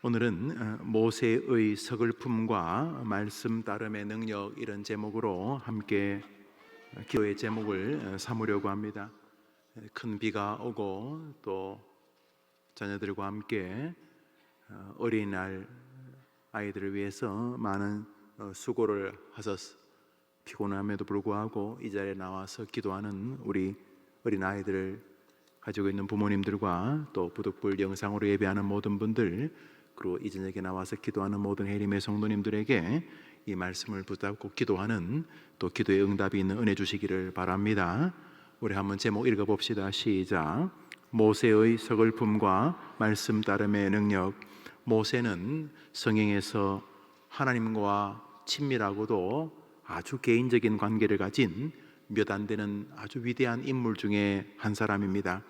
오늘은 모세의 서글픔과 말씀 따름의 능력, 이런 제목으로 함께 기도의 제목을 삼으려고 합니다. 큰 비가 오고 또 자녀들과 함께 어린이날 아이들을 위해서 많은 수고를 하셔서 피곤함에도 불구하고 이 자리에 나와서 기도하는 우리 어린아이들을 가지고 있는 부모님들과 또 부득불 영상으로 예배하는 모든 분들, 그리고 이 저녁에 나와서 기도하는 모든 해림의 성도님들에게 이 말씀을 붙잡고 기도하는, 또 기도의 응답이 있는 은혜 주시기를 바랍니다. 우리 한번 제목 읽어봅시다. 시작. 모세의 서글픔과 말씀 따름의 능력. 모세는 성경에서 하나님과 친밀하고도 아주 개인적인 관계를 가진 몇 안 되는 아주 위대한 인물 중에 한 사람입니다.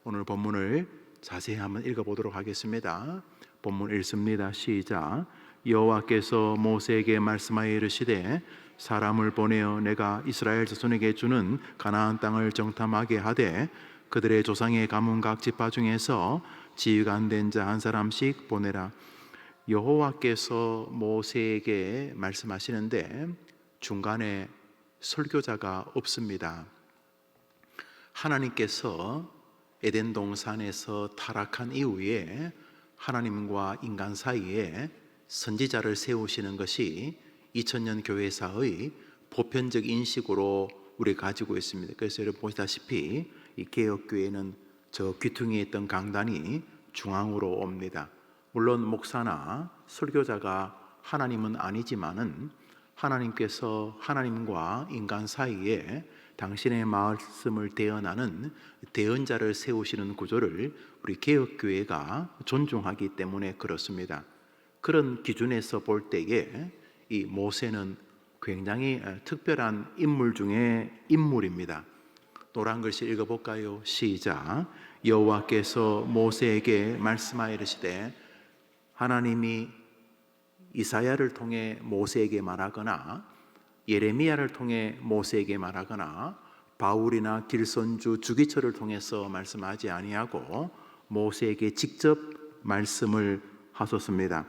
오늘 본문을 자세히 한번 읽어보도록 하겠습니다. 본문 읽습니다. 시작. 여호와께서 모세에게 말씀하여 이르시되 사람을 보내어 내가 이스라엘 자손에게 주는 가나안 땅을 정탐하게 하되 그들의 조상의 가문 각 지파 중에서 지위가 안 된 자 한 사람씩 보내라. 여호와께서 모세에게 말씀하시는데 중간에 설교자가 없습니다. 하나님께서 에덴 동산에서 타락한 이후에 하나님과 인간 사이에 선지자를 세우시는 것이 2000년 교회사의 보편적 인식으로 우리가 가지고 있습니다. 그래서 여러분 보시다시피 이 개혁교회는 저 귀퉁이에 있던 강단이 중앙으로 옵니다. 물론 목사나 설교자가 하나님은 아니지만은 하나님께서 하나님과 인간 사이에 당신의 말씀을 대언하는 대언자를 세우시는 구조를 우리 개혁교회가 존중하기 때문에 그렇습니다. 그런 기준에서 볼 때에 이 모세는 굉장히 특별한 인물 중에 인물입니다. 노란 글씨 읽어볼까요? 시작. 여호와께서 모세에게 말씀하여 이르시되, 하나님이 이사야를 통해 모세에게 말하거나 예레미야를 통해 모세에게 말하거나 바울이나 길선주, 주기철을 통해서 말씀하지 아니하고 모세에게 직접 말씀을 하셨습니다.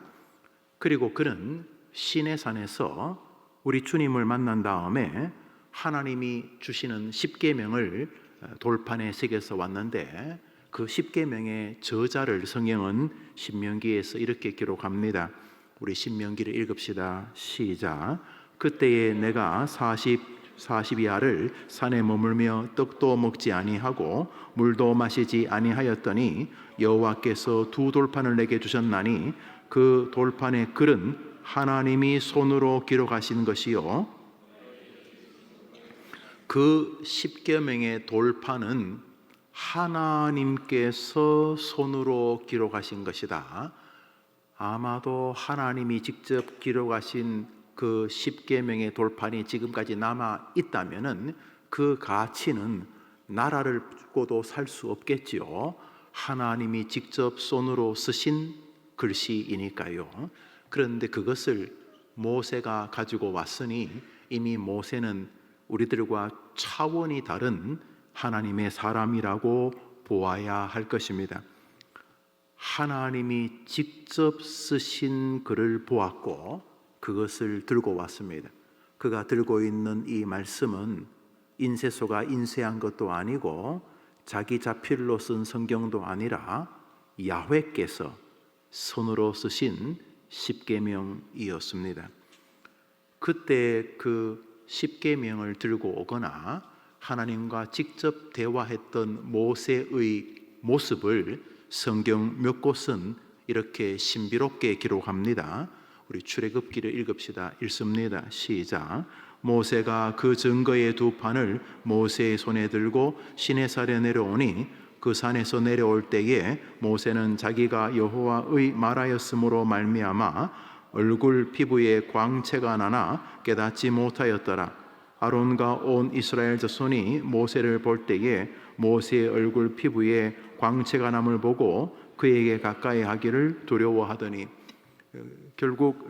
그리고 그는 시내산에서 우리 주님을 만난 다음에 하나님이 주시는 십계명을 돌판에 새겨서 왔는데 그 십계명의 저자를 성경은 신명기에서 이렇게 기록합니다. 우리 신명기를 읽읍시다. 시작. 그때에 내가 40야를 산에 머물며 떡도 먹지 아니하고 물도 마시지 아니하였더니 여호와께서 두 돌판을 내게 주셨나니 그 돌판의 글은 하나님이 손으로 기록하신 것이요 그 십계명의 돌판은 하나님께서 손으로 기록하신 것이다. 아마도 하나님이 직접 기록하신 그 십계명의 돌판이 지금까지 남아 있다면은 그 가치는 나라를 주고도 살 수 없겠지요. 하나님이 직접 손으로 쓰신 글씨이니까요. 그런데 그것을 모세가 가지고 왔으니 이미 모세는 우리들과 차원이 다른 하나님의 사람이라고 보아야 할 것입니다. 하나님이 직접 쓰신 글을 보았고 그것을 들고 왔습니다. 그가 들고 있는 이 말씀은 인쇄소가 인쇄한 것도 아니고 자기 자필로 쓴 성경도 아니라 야훼께서 손으로 쓰신 십계명이었습니다. 그때 그 십계명을 들고 오거나 하나님과 직접 대화했던 모세의 모습을 성경 몇 곳은 이렇게 신비롭게 기록합니다. 우리 출애굽기를 읽읍시다. 읽습니다. 시작. 모세가 그 증거의 두 판을 모세의 손에 들고 시내산에 내려오니 그 산에서 내려올 때에 모세는 자기가 여호와의 말하였으므로 말미암아 얼굴 피부에 광채가 나나 깨닫지 못하였더라. 아론과 온 이스라엘 자손이 모세를 볼 때에 모세의 얼굴 피부에 광채가 남을 보고 그에게 가까이 하기를 두려워하더니, 결국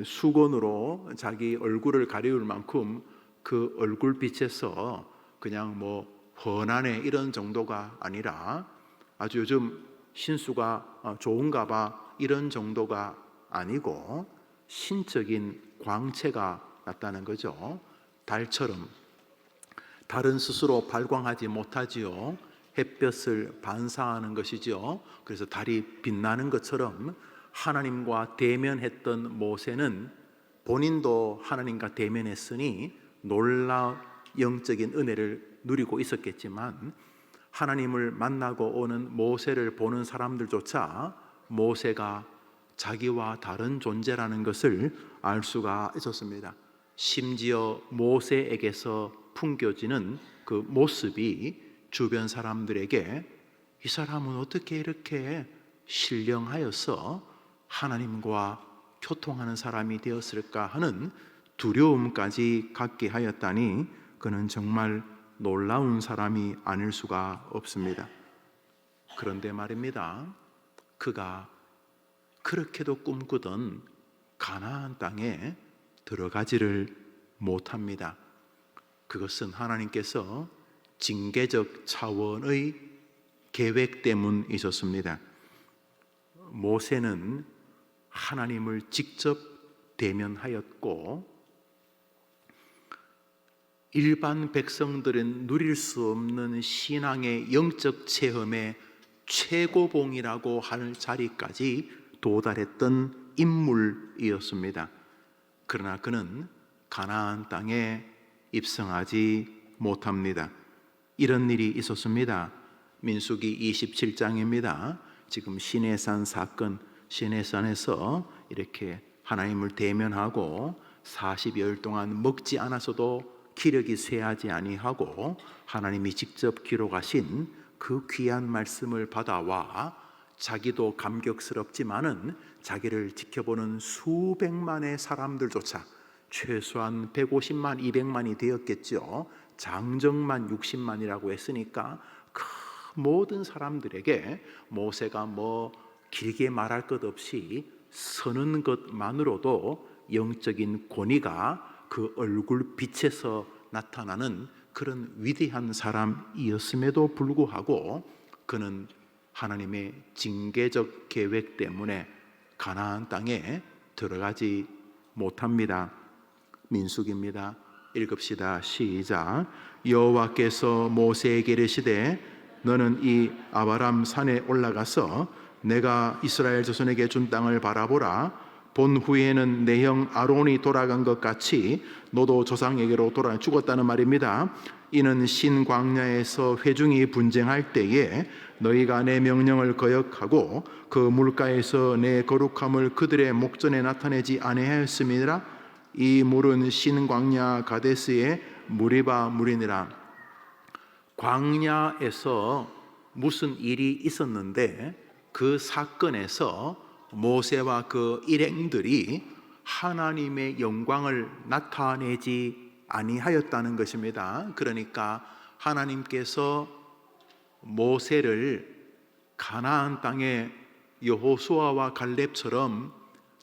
수건으로 자기 얼굴을 가리울 만큼 그 얼굴빛에서 그냥 뭐 훤하네 이런 정도가 아니라 아주 요즘 신수가 좋은가 봐 이런 정도가 아니고 신적인 광채가 났다는 거죠. 달처럼. 달은 스스로 발광하지 못하지요. 햇볕을 반사하는 것이지요. 그래서 달이 빛나는 것처럼 하나님과 대면했던 모세는 본인도 하나님과 대면했으니 놀라운 영적인 은혜를 누리고 있었겠지만, 하나님을 만나고 오는 모세를 보는 사람들조차 모세가 자기와 다른 존재라는 것을 알 수가 있었습니다. 심지어 모세에게서 풍겨지는 그 모습이 주변 사람들에게 이 사람은 어떻게 이렇게 신령하여서 하나님과 교통하는 사람이 되었을까 하는 두려움까지 갖게 하였다니, 그는 정말 놀라운 사람이 아닐 수가 없습니다. 그런데 말입니다, 그가 그렇게도 꿈꾸던 가나안 땅에 들어가지를 못합니다. 그것은 하나님께서 징계적 차원의 계획 때문에 있었습니다. 모세는 하나님을 직접 대면하였고, 일반 백성들은 누릴 수 없는 신앙의 영적 체험의 최고봉이라고 할 자리까지 도달했던 인물이었습니다. 그러나 그는 가나안 땅에 입성하지 못합니다. 이런 일이 있었습니다. 민수기 27장입니다. 지금 시내산 사건, 시내산에서 이렇게 하나님을 대면하고 40여일 동안 먹지 않아서도 기력이 쇠하지 아니하고 하나님이 직접 기록하신 그 귀한 말씀을 받아와 자기도 감격스럽지만은 자기를 지켜보는 수백만의 사람들조차, 최소한 150만, 200만이 되었겠죠. 장정만 60만이라고 했으니까 그 모든 사람들에게 모세가 길게 말할 것 없이 서는 것만으로도 영적인 권위가 그 얼굴 빛에서 나타나는 그런 위대한 사람이었음에도 불구하고 그는 하나님의 징계적 계획 때문에 가나안 땅에 들어가지 못합니다. 민수기입니다. 읽읍시다. 시작. 여호와께서 모세에게 이르시되 너는 이 아바람 산에 올라가서 내가 이스라엘 자손에게 준 땅을 바라보라. 본 후에는 내 형 아론이 돌아간 것 같이 너도 조상에게로 돌아 죽었다는 말입니다. 이는 신광야에서 회중이 분쟁할 때에 너희가 내 명령을 거역하고 그 물가에서 내 거룩함을 그들의 목전에 나타내지 아니하였음이라. 이 물은 신광야 가데스의 무리바 물이니라. 광야에서 무슨 일이 있었는데 그 사건에서 모세와 그 일행들이 하나님의 영광을 나타내지 아니하였다는 것입니다. 그러니까 하나님께서 모세를 가나안 땅에 여호수아와 갈렙처럼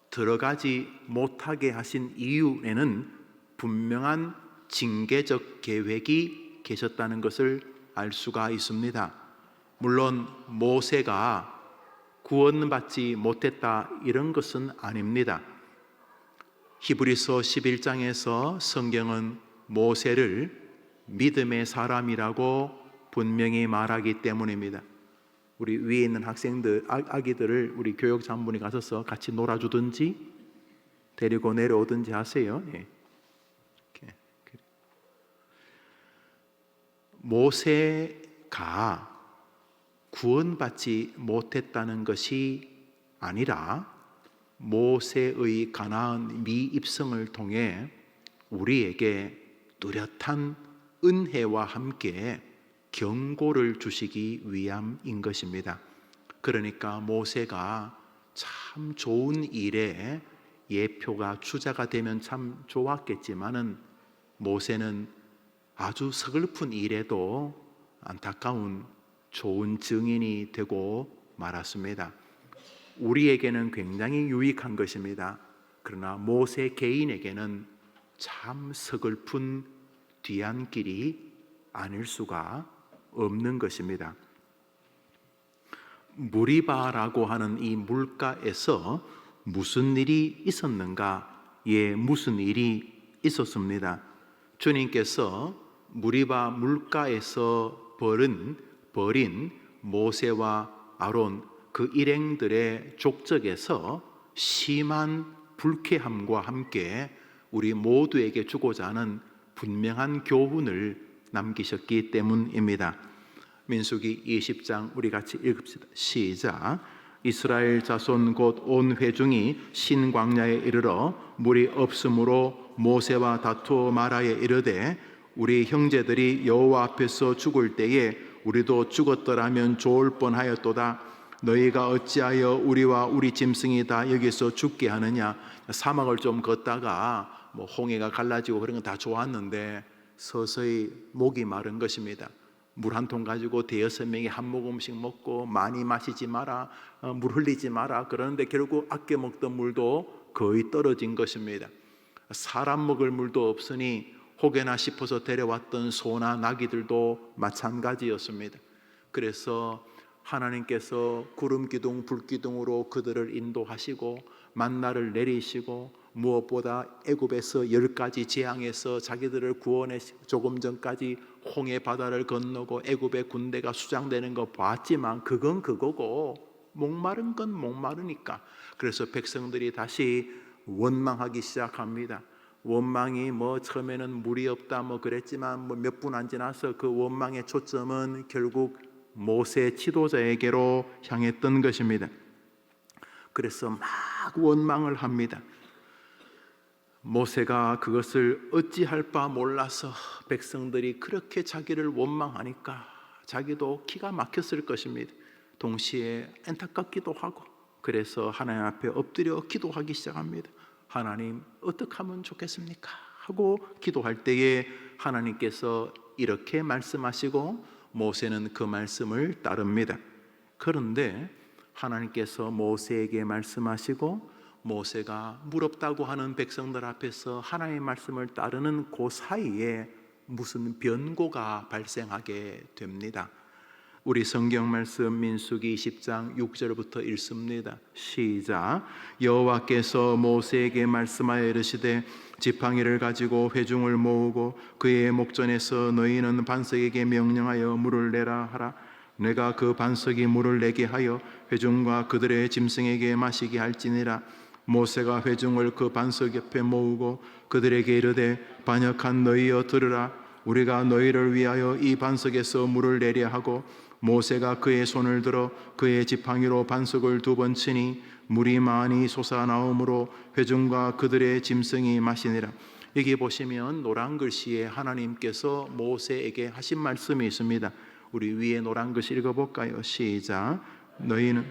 들어가지 못하게 하신 이유에는 분명한 징계적 계획이 계셨다는 것을 알 수가 있습니다. 물론 모세가 구원받지 못했다 이런 것은 아닙니다. 히브리서 11장에서 성경은 모세를 믿음의 사람이라고 분명히 말하기 때문입니다. 우리 위에 있는 학생들, 아기들을 우리 교육 장본이 가셔서 같이 놀아주든지 데리고 내려오든지 하세요. 예. 모세가 구원받지 못했다는 것이 아니라 모세의 가나안 미입성을 통해 우리에게 뚜렷한 은혜와 함께 경고를 주시기 위함인 것입니다. 그러니까 모세가 참 좋은 일에 예표가 주자가 되면 참 좋았겠지만은 모세는 아주 서글픈 일에도 안타까운 좋은 증인이 되고 말았습니다. 우리에게는 굉장히 유익한 것입니다. 그러나 모세 개인에게는 참 서글픈 뒤안길이 아닐 수가 없는 것입니다. 무리바라고 하는 이 물가에서 무슨 일이 있었는가? 예, 무슨 일이 있었습니다. 주님께서 무리바 물가에서 벌인 모세와 아론 그 일행들의 족적에서 심한 불쾌함과 함께 우리 모두에게 주고자 하는 분명한 교훈을 남기셨기 때문입니다. 민수기 20장 우리 같이 읽읍시다. 시작. 이스라엘 자손 곧 온 회중이 신광야에 이르러 물이 없으므로 모세와 다투어 말하여 이르되 우리 형제들이 여호와 앞에서 죽을 때에 우리도 죽었더라면 좋을 뻔하였도다. 너희가 어찌하여 우리와 우리 짐승이 다 여기서 죽게 하느냐. 사막을 좀 걷다가 홍해가 갈라지고 그런 건 다 좋았는데 서서히 목이 마른 것입니다. 물 한 통 가지고 대여섯 명이 한 모금씩 먹고 많이 마시지 마라, 물 흘리지 마라. 그러는데 결국 아껴 먹던 물도 거의 떨어진 것입니다. 사람 먹을 물도 없으니 혹여나 싶어서 데려왔던 소나 나귀들도 마찬가지였습니다. 그래서 하나님께서 구름 기둥 불 기둥으로 그들을 인도하시고 만나를 내리시고 무엇보다 애굽에서 10가지 재앙에서 자기들을 구원해 조금 전까지 홍해 바다를 건너고 애굽의 군대가 수장되는 거 봤지만 그건 그거고 목마른 건 목마르니까. 그래서 백성들이 다시 원망하기 시작합니다. 원망이 처음에는 물이 없다 그랬지만 몇 분 안 지나서 그 원망의 초점은 결국 모세 지도자에게로 향했던 것입니다. 그래서 막 원망을 합니다. 모세가 그것을 어찌할 바 몰라서 백성들이 그렇게 자기를 원망하니까 자기도 기가 막혔을 것입니다. 동시에 안타깝기도 하고 그래서 하나님 앞에 엎드려 기도하기 시작합니다. 하나님 어떻게 하면 좋겠습니까? 하고 기도할 때에 하나님께서 이렇게 말씀하시고 모세는 그 말씀을 따릅니다. 그런데 하나님께서 모세에게 말씀하시고 모세가 물 없다고 하는 백성들 앞에서 하나님의 말씀을 따르는 그 사이에 무슨 변고가 발생하게 됩니다. 우리 성경 말씀 민수기 20장 6절부터 읽습니다. 시작. 여호와께서 모세에게 말씀하여 이르시되 지팡이를 가지고 회중을 모으고 그의 목전에서 너희는 반석에게 명령하여 물을 내라 하라. 내가 그 반석이 물을 내게 하여 회중과 그들의 짐승에게 마시게 할지니라. 모세가 회중을 그 반석 옆에 모으고 그들에게 이르되 반역한 너희여 들으라. 우리가 너희를 위하여 이 반석에서 물을 내려 하고 모세가 그의 손을 들어 그의 지팡이로 반석을 2번 치니 물이 많이 솟아나오므로 회중과 그들의 짐승이 마시니라. 여기 보시면 노란 글씨에 하나님께서 모세에게 하신 말씀이 있습니다. 우리 위에 노란 글씨 읽어볼까요? 시작. 너희는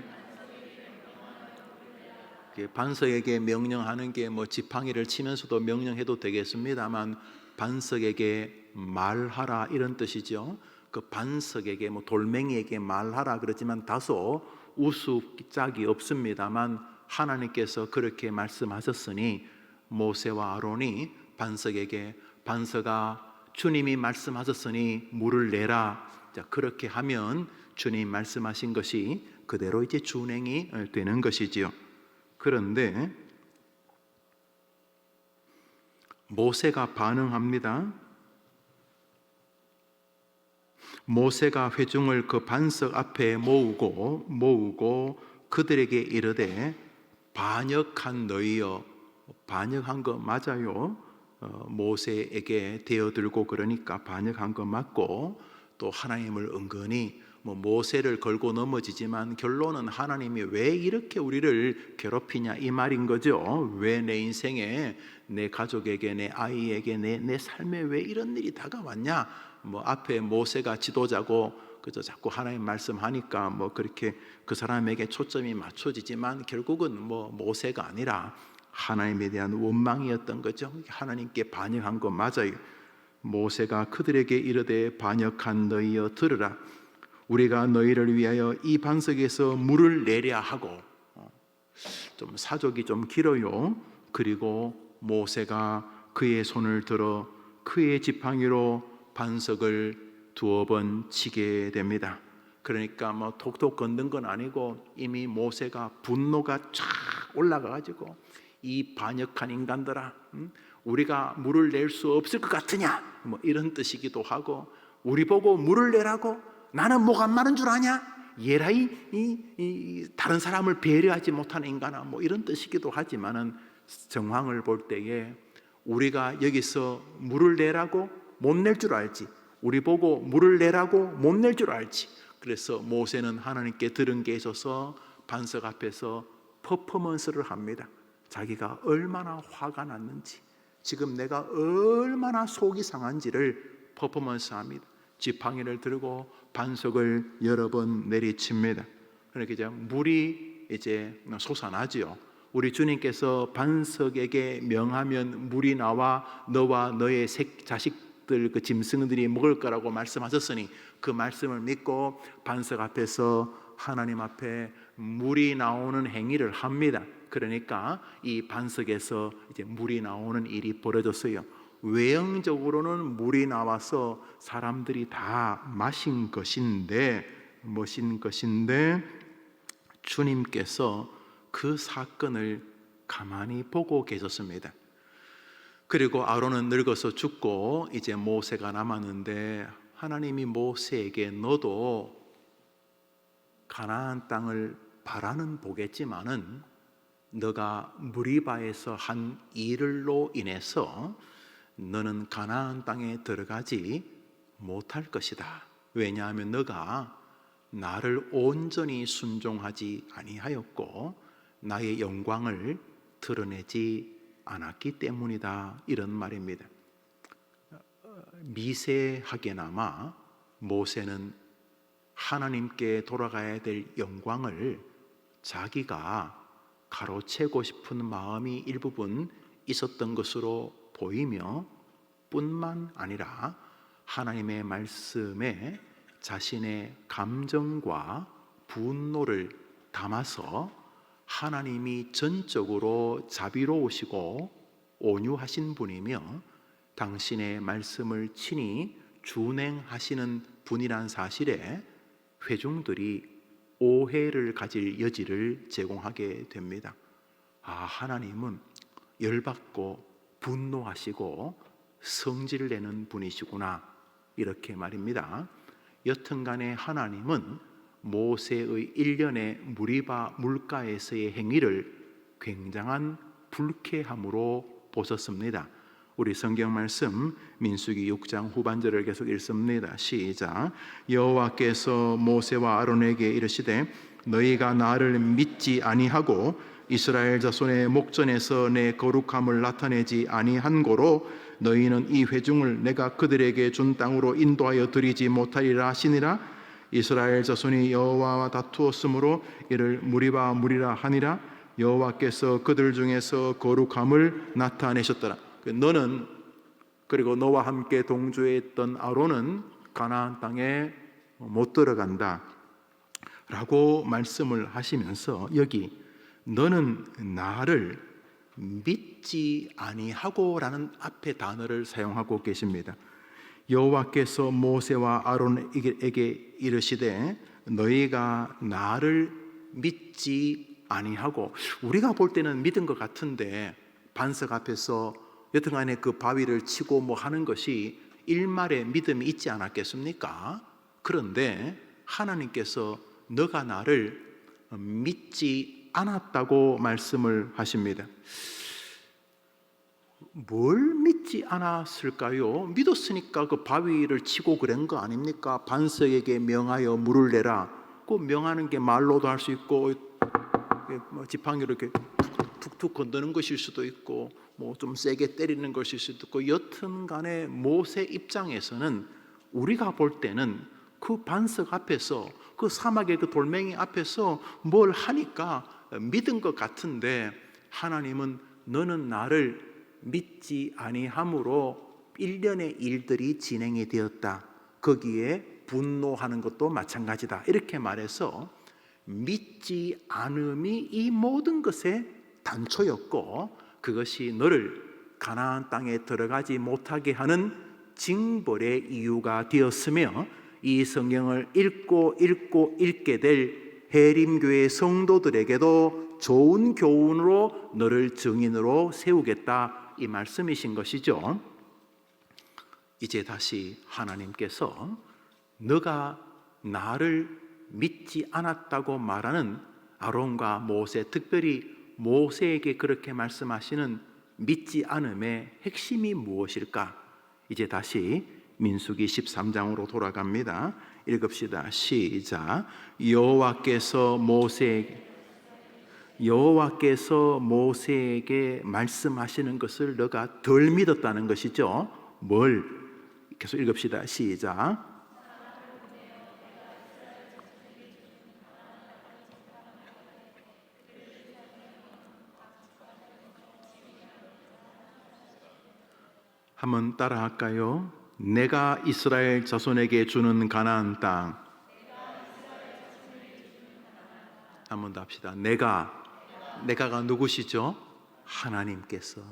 반석에게 명령하는 게 지팡이를 치면서도 명령해도 되겠습니다만 반석에게 말하라 이런 뜻이죠. 그 반석에게 돌멩이에게 말하라 그러지만 다소 우습짝이 없습니다만 하나님께서 그렇게 말씀하셨으니 모세와 아론이 반석에게 반석아 주님이 말씀하셨으니 물을 내라. 자, 그렇게 하면 주님 말씀하신 것이 그대로 이제 준행이 되는 것이지요. 그런데 모세가 반응합니다. 모세가 회중을 그 반석 앞에 모으고 그들에게 이르되 반역한 너희여. 반역한 거 맞아요. 모세에게 대어들고 그러니까 반역한 거 맞고 또 하나님을 은근히 모세를 걸고 넘어지지만 결론은 하나님이 왜 이렇게 우리를 괴롭히냐 이 말인 거죠. 왜 내 인생에 내 가족에게 내 아이에게 내 삶에 왜 이런 일이 다가왔냐. 앞에 모세가 지도자고 그저 자꾸 하나님 말씀하니까 그렇게 그 사람에게 초점이 맞춰지지만 결국은 모세가 아니라 하나님에 대한 원망이었던 거죠. 하나님께 반역한 거 맞아요. 모세가 그들에게 이르되 반역한 너희여 들으라. 우리가 너희를 위하여 이 반석에서 물을 내려 하고. 좀 사족이 좀 길어요. 그리고 모세가 그의 손을 들어 그의 지팡이로 반석을 2번 치게 됩니다. 그러니까 뭐 톡톡 걷는 건 아니고 이미 모세가 분노가 쫙 올라가가지고 이 반역한 인간들아, 우리가 물을 낼 수 없을 것 같으냐, 뭐 이런 뜻이기도 하고, 우리 보고 물을 내라고? 나는 목 안 마른 줄 아냐? 예라이 이 다른 사람을 배려하지 못하는 인간아, 뭐 이런 뜻이기도 하지만은 정황을 볼 때에 우리가 여기서 물을 내라고 못 낼 줄 알지, 우리 보고 물을 내라고 못 낼 줄 알지. 그래서 모세는 하나님께 들은 게 있어서 반석 앞에서 퍼포먼스를 합니다. 자기가 얼마나 화가 났는지, 지금 내가 얼마나 속이 상한지를 퍼포먼스합니다. 지팡이를 들고 반석을 여러 번 내리칩니다. 그러니까 이제 물이 이제 솟아나지요. 우리 주님께서 반석에게 명하면 물이 나와 너와 너의 자식들, 그 짐승들이 먹을 거라고 말씀하셨으니 그 말씀을 믿고 반석 앞에서 하나님 앞에 물이 나오는 행위를 합니다. 그러니까 이 반석에서 이제 물이 나오는 일이 벌어졌어요. 외형적으로는 물이 나와서 사람들이 다 마신 것인데, 주님께서 그 사건을 가만히 보고 계셨습니다. 그리고 아론은 늙어서 죽고 이제 모세가 남았는데, 하나님이 모세에게 너도 가나안 땅을 바라는 보겠지만은 너가 무리바에서 한 일로 인해서 너는 가나안 땅에 들어가지 못할 것이다. 왜냐하면 너가 나를 온전히 순종하지 아니하였고 나의 영광을 드러내지 않았기 때문이다. 이런 말입니다. 미세하게나마 모세는 하나님께 돌아가야 될 영광을 자기가 가로채고 싶은 마음이 일부분 있었던 것으로 보이며, 뿐만 아니라 하나님의 말씀에 자신의 감정과 분노를 담아서 하나님이 전적으로 자비로우시고 온유하신 분이며 당신의 말씀을 친히 준행하시는 분이란 사실에 회중들이 오해를 가질 여지를 제공하게 됩니다. 하나님은 열받고 분노하시고 성질 내는 분이시구나, 이렇게 말입니다. 여튼간에 하나님은 모세의 일련의 무리바 물가에서의 행위를 굉장한 불쾌함으로 보셨습니다. 우리 성경 말씀 민수기 6장 후반절을 계속 읽습니다. 시작. 여호와께서 모세와 아론에게 이르시되 너희가 나를 믿지 아니하고 이스라엘 자손의 목전에서 내 거룩함을 나타내지 아니한 고로 너희는 이 회중을 내가 그들에게 준 땅으로 인도하여 드리지 못하리라 하시니라. 이스라엘 자손이 여호와와 다투었으므로 이를 무리바 무리라 하니라. 여호와께서 그들 중에서 거룩함을 나타내셨더라. 너는, 그리고 너와 함께 동조했던 아론은 가나안 땅에 못 들어간다 라고 말씀을 하시면서, 여기 너는 나를 믿지 아니하고 라는 앞에 단어를 사용하고 계십니다. 여호와께서 모세와 아론에게 이르시되 너희가 나를 믿지 아니하고, 우리가 볼 때는 믿은 것 같은데 반석 앞에서 여튼간에 그 바위를 치고 뭐 하는 것이 일말의 믿음이 있지 않았겠습니까? 그런데 하나님께서 너가 나를 믿지 않았다고 말씀을 하십니다. 뭘 믿지 않았을까요? 믿었으니까 그 바위를 치고 그런 거 아닙니까? 반석에게 명하여 물을 내라. 그 명하는 게 말로도 할 수 있고 지팡이로 이렇게 툭툭 건드는 것일 수도 있고 뭐 좀 세게 때리는 것일 수도 있고, 여튼간에 모세 입장에서는 우리가 볼 때는 그 반석 앞에서, 그 사막의 그 돌멩이 앞에서 뭘 하니까 믿은 것 같은데, 하나님은 너는 나를 믿지 아니함으로 일련의 일들이 진행이 되었다. 거기에 분노하는 것도 마찬가지다. 이렇게 말해서 믿지 않음이 이 모든 것의 단초였고, 그것이 너를 가나안 땅에 들어가지 못하게 하는 징벌의 이유가 되었으며, 이 성경을 읽고 읽게 될 해림교회 성도들에게도 좋은 교훈으로 너를 증인으로 세우겠다, 이 말씀이신 것이죠. 이제 다시 하나님께서 너가 나를 믿지 않았다고 말하는 아론과 모세, 특별히 모세에게 그렇게 말씀하시는 믿지 않음의 핵심이 무엇일까? 이제 다시 민수기 13장으로 돌아갑니다. 읽읍시다. 시작. 여호와께서 모세에게 말씀하시는 것을 너가 덜 믿었다는 것이죠. 뭘? 계속 읽읍시다. 시작. 한번 따라 할까요? 내가 이스라엘 자손에게 주는 가나안 땅. 한번 더 합시다. 내가가 누구시죠? 하나님께서.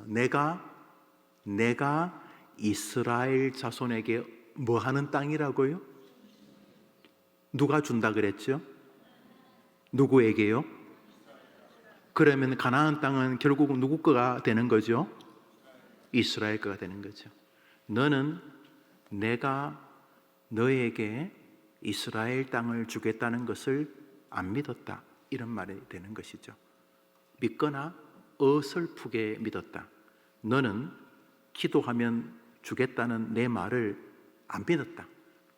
내가 이스라엘 자손에게 뭐 하는 땅이라고요? 누가 준다 그랬죠? 누구에게요? 그러면 가나안 땅은 결국은 누구 거가 되는 거죠? 이스라엘 거가 되는 거죠. 너는 내가 너에게 이스라엘 땅을 주겠다는 것을 안 믿었다, 이런 말이 되는 것이죠. 믿거나 어설프게 믿었다. 너는 기도하면 주겠다는 내 말을 안 믿었다.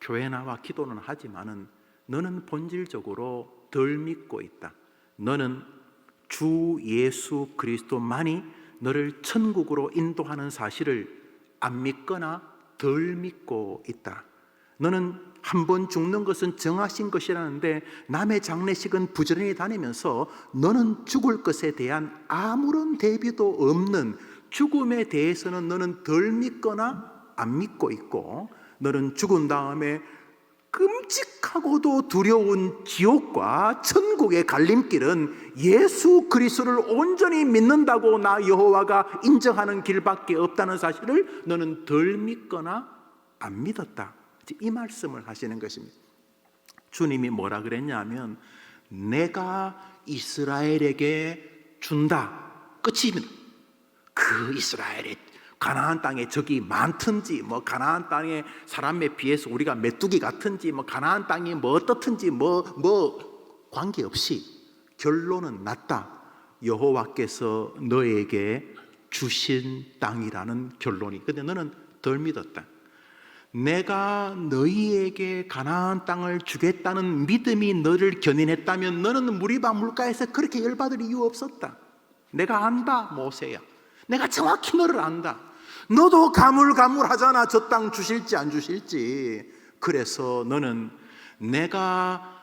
교회 나와 기도는 하지만은 너는 본질적으로 덜 믿고 있다. 너는 주 예수 그리스도만이 너를 천국으로 인도하는 사실을 안 믿거나 덜 믿고 있다. 너는 한 번 죽는 것은 정하신 것이라는데 남의 장례식은 부지런히 다니면서 너는 죽을 것에 대한 아무런 대비도 없는 죽음에 대해서는 너는 덜 믿거나 안 믿고 있고, 너는 죽은 다음에 끔찍하고도 두려운 지옥과 천국의 갈림길은 예수 그리스도를 온전히 믿는다고 나 여호와가 인정하는 길밖에 없다는 사실을 너는 덜 믿거나 안 믿었다, 이 말씀을 하시는 것입니다. 주님이 뭐라 그랬냐면 내가 이스라엘에게 준다, 끝입니다. 그 이스라엘의 가나안 땅에 적이 많든지, 뭐 가나안 땅에 사람에 비해서 우리가 메뚜기 같은지, 뭐 가나안 땅이 뭐 어떻든지 뭐 관계없이 결론은 났다. 여호와께서 너에게 주신 땅이라는 결론이. 근데 너는 덜 믿었다. 내가 너희에게 가나안 땅을 주겠다는 믿음이 너를 견인했다면 너는 무리바 물가에서 그렇게 열받을 이유 없었다. 내가 안다, 모세야. 내가 정확히 너를 안다. 너도 가물가물하잖아, 저 땅 주실지 안 주실지. 그래서 너는 내가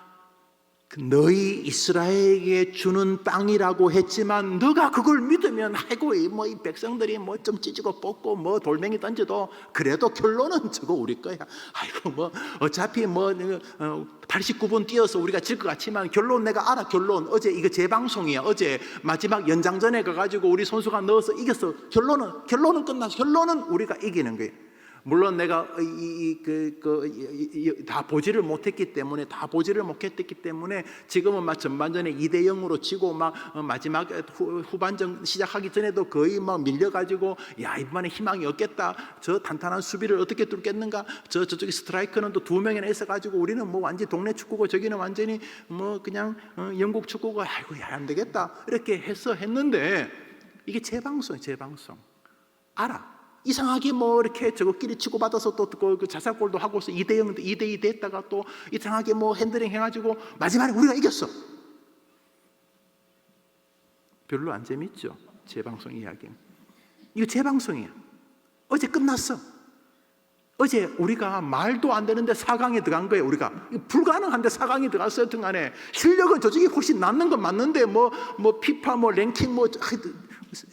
너희 이스라엘에게 주는 땅이라고 했지만 너가 그걸 믿으면 아이고 뭐 이 백성들이 뭐 좀 찢고 뽑고 뭐 돌멩이 던져도 그래도 결론은 저거 우리 거야. 아이고 뭐 어차피 뭐 89분 뛰어서 우리가 질 것 같지만 결론 내가 알아. 결론 어제 이거 재방송이야. 어제 마지막 연장전에 가가지고 우리 선수가 넣어서 이겼어. 결론은 끝났어. 결론은 우리가 이기는 거예요. 물론 내가 다 보지를 못했기 때문에 지금은 막 전반전에 2대0으로 지고 막 마지막 후반전 시작하기 전에도 거의 막 밀려가지고 야 이번에 희망이 없겠다. 저 탄탄한 수비를 어떻게 뚫겠는가. 저쪽에 스트라이커는 또 2명이나 있어가지고 우리는 뭐 완전히 동네 축구고 저기는 완전히 뭐 그냥 영국 축구고 아이고 야 안 되겠다. 이렇게 했는데 이게 재방송 알아. 이상하게 뭐 이렇게 저거끼리 치고받아서 또 그 자살골도 하고서 2대0, 2대2 됐다가 또 이상하게 뭐 핸들링 해가지고 마지막에 우리가 이겼어. 별로 안 재밌죠? 재방송 이야기. 이거 재방송이야. 어제 끝났어. 어제 우리가 말도 안 되는데 4강에 들어간 거예요. 우리가 불가능한데 4강에 들어갔어요. 등간에 실력은 저쪽이 훨씬 낫는 건 맞는데 뭐 피파 뭐 랭킹 뭐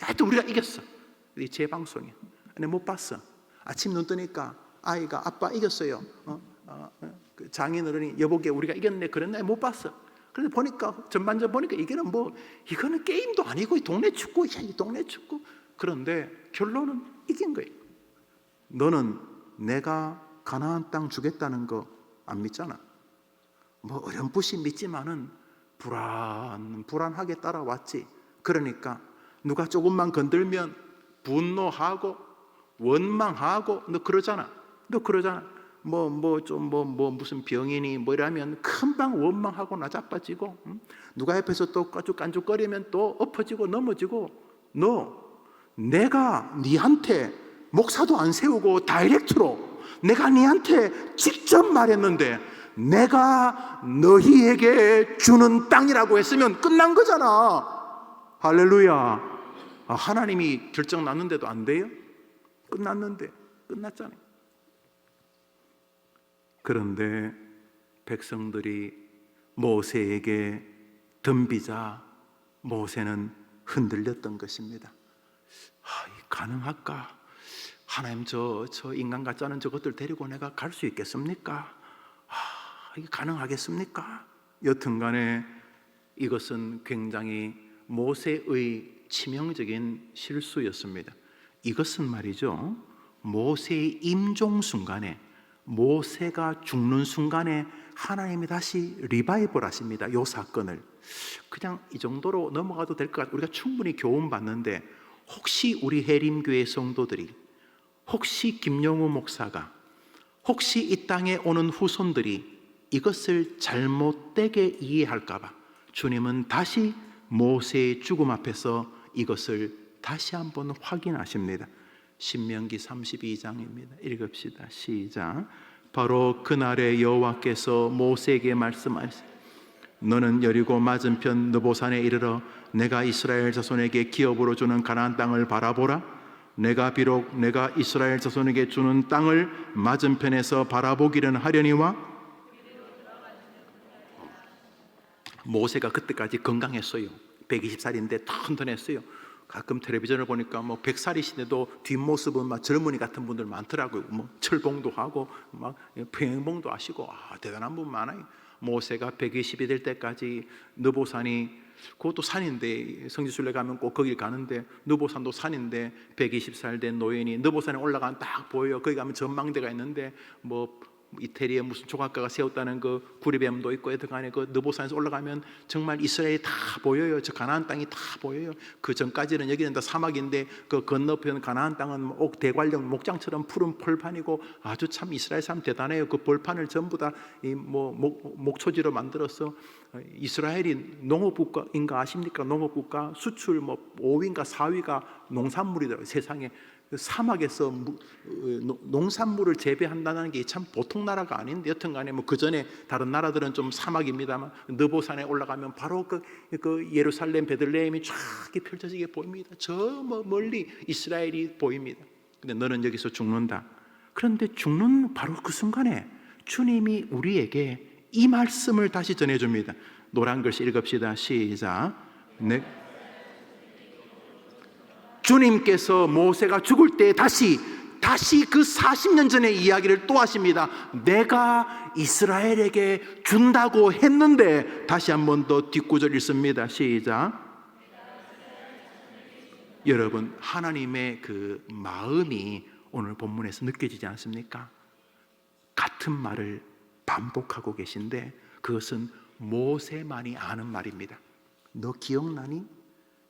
하여튼 우리가 이겼어. 이 재방송이야. 근데 못 봤어. 아침 눈 뜨니까 아이가 아빠 이겼어요. 그 장인어른이 여보게 우리가 이겼네 그랬나 못 봤어. 그런데 보니까 전반전 보니까 이거는 게임도 아니고 동네 축구, 이 동네 축구. 그런데 결론은 이긴 거예요. 너는 내가 가나안 땅 주겠다는 거 안 믿잖아. 뭐 어렴풋이 믿지만은 불안하게 따라왔지. 그러니까 누가 조금만 건들면 분노하고 원망하고 너 그러잖아. 무슨 병이니 뭐 이러면 금방 원망하고 나자빠지고, 누가 옆에서 또 깐죽깐죽거리면 또 엎어지고 넘어지고. 내가 니한테 목사도 안 세우고 다이렉트로 내가 니한테 직접 말했는데 내가 너희에게 주는 땅이라고 했으면 끝난 거잖아. 할렐루야. 하나님이 결정 났는데도 안 돼요? 끝났잖아요. 그런데 백성들이 모세에게 덤비자 모세는 흔들렸던 것입니다. 가능할까? 하나님, 저 인간 같지 않은 저것들 데리고 내가 갈 수 있겠습니까? 이게 가능하겠습니까? 여튼간에 이것은 굉장히 모세의 치명적인 실수였습니다. 이것은 말이죠, 모세의 임종 순간에, 모세가 죽는 순간에 하나님이 다시 리바이벌 하십니다. 이 사건을 그냥 이 정도로 넘어가도 될 것 같아요. 우리가 충분히 교훈 받는데, 혹시 우리 해림교회 성도들이, 혹시 김영우 목사가, 혹시 이 땅에 오는 후손들이 이것을 잘못되게 이해할까봐 주님은 다시 모세의 죽음 앞에서 이것을 다시 한번 확인하십니다. 신명기 32장입니다. 읽읍시다. 시작. 바로 그날에 여호와께서 모세에게 말씀하시되 너는 여리고 맞은편 느보산에 이르러 내가 이스라엘 자손에게 기업으로 주는 가나안 땅을 바라보라. 내가 비록 내가 이스라엘 자손에게 주는 땅을 맞은편에서 바라보기는 하려니와. 모세가 그때까지 건강했어요. 120살인데 튼튼했어요. 가끔 텔레비전을 보니까 100살이신데도 뒷모습은 막 젊은이 같은 분들 많더라고요. 철봉도 하고 막 평행봉도 하시고, 대단한 분 많아요. 모세가 120이 될 때까지 느보산이, 그것도 산인데 성지순례 가면 꼭 거길 가는데, 느보산도 산인데 120살 된 노인이 느보산에 올라가면 딱 보여요. 거기 가면 전망대가 있는데 이태리에 무슨 조각가가 세웠다는 그 구리뱀도 있고, 여튼간에 그 느보산에서 올라가면 정말 이스라엘이 다 보여요. 저 가나안 땅이 다 보여요. 그 전까지는 여기는 다 사막인데 그 건너편 가나안 땅은 대관령 목장처럼 푸른 벌판이고, 아주 참 이스라엘 사람 대단해요. 그 벌판을 전부 다 목초지로 만들어서, 이스라엘이 농업국가인가 아십니까? 농업국가, 수출 5위인가 4위가 농산물이더라고요. 세상에. 사막에서 농산물을 재배한다는 게 참 보통 나라가 아닌데, 여튼간에 그 전에 다른 나라들은 좀 사막입니다만, 느보산에 올라가면 바로 그 예루살렘 베들레헴이 쫙 펼쳐지게 보입니다. 저 멀리 이스라엘이 보입니다. 근데 너는 여기서 죽는다. 그런데 죽는 바로 그 순간에 주님이 우리에게 이 말씀을 다시 전해줍니다. 노란 글씨 읽읍시다. 시작. 주님께서 모세가 죽을 때 다시 그 40년 전의 이야기를 또 하십니다. 내가 이스라엘에게 준다고 했는데, 다시 한 번 더 뒷구절 읽습니다. 시작. 여러분, 하나님의 그 마음이 오늘 본문에서 느껴지지 않습니까? 같은 말을 반복하고 계신데, 그것은 모세만이 아는 말입니다. 너 기억나니?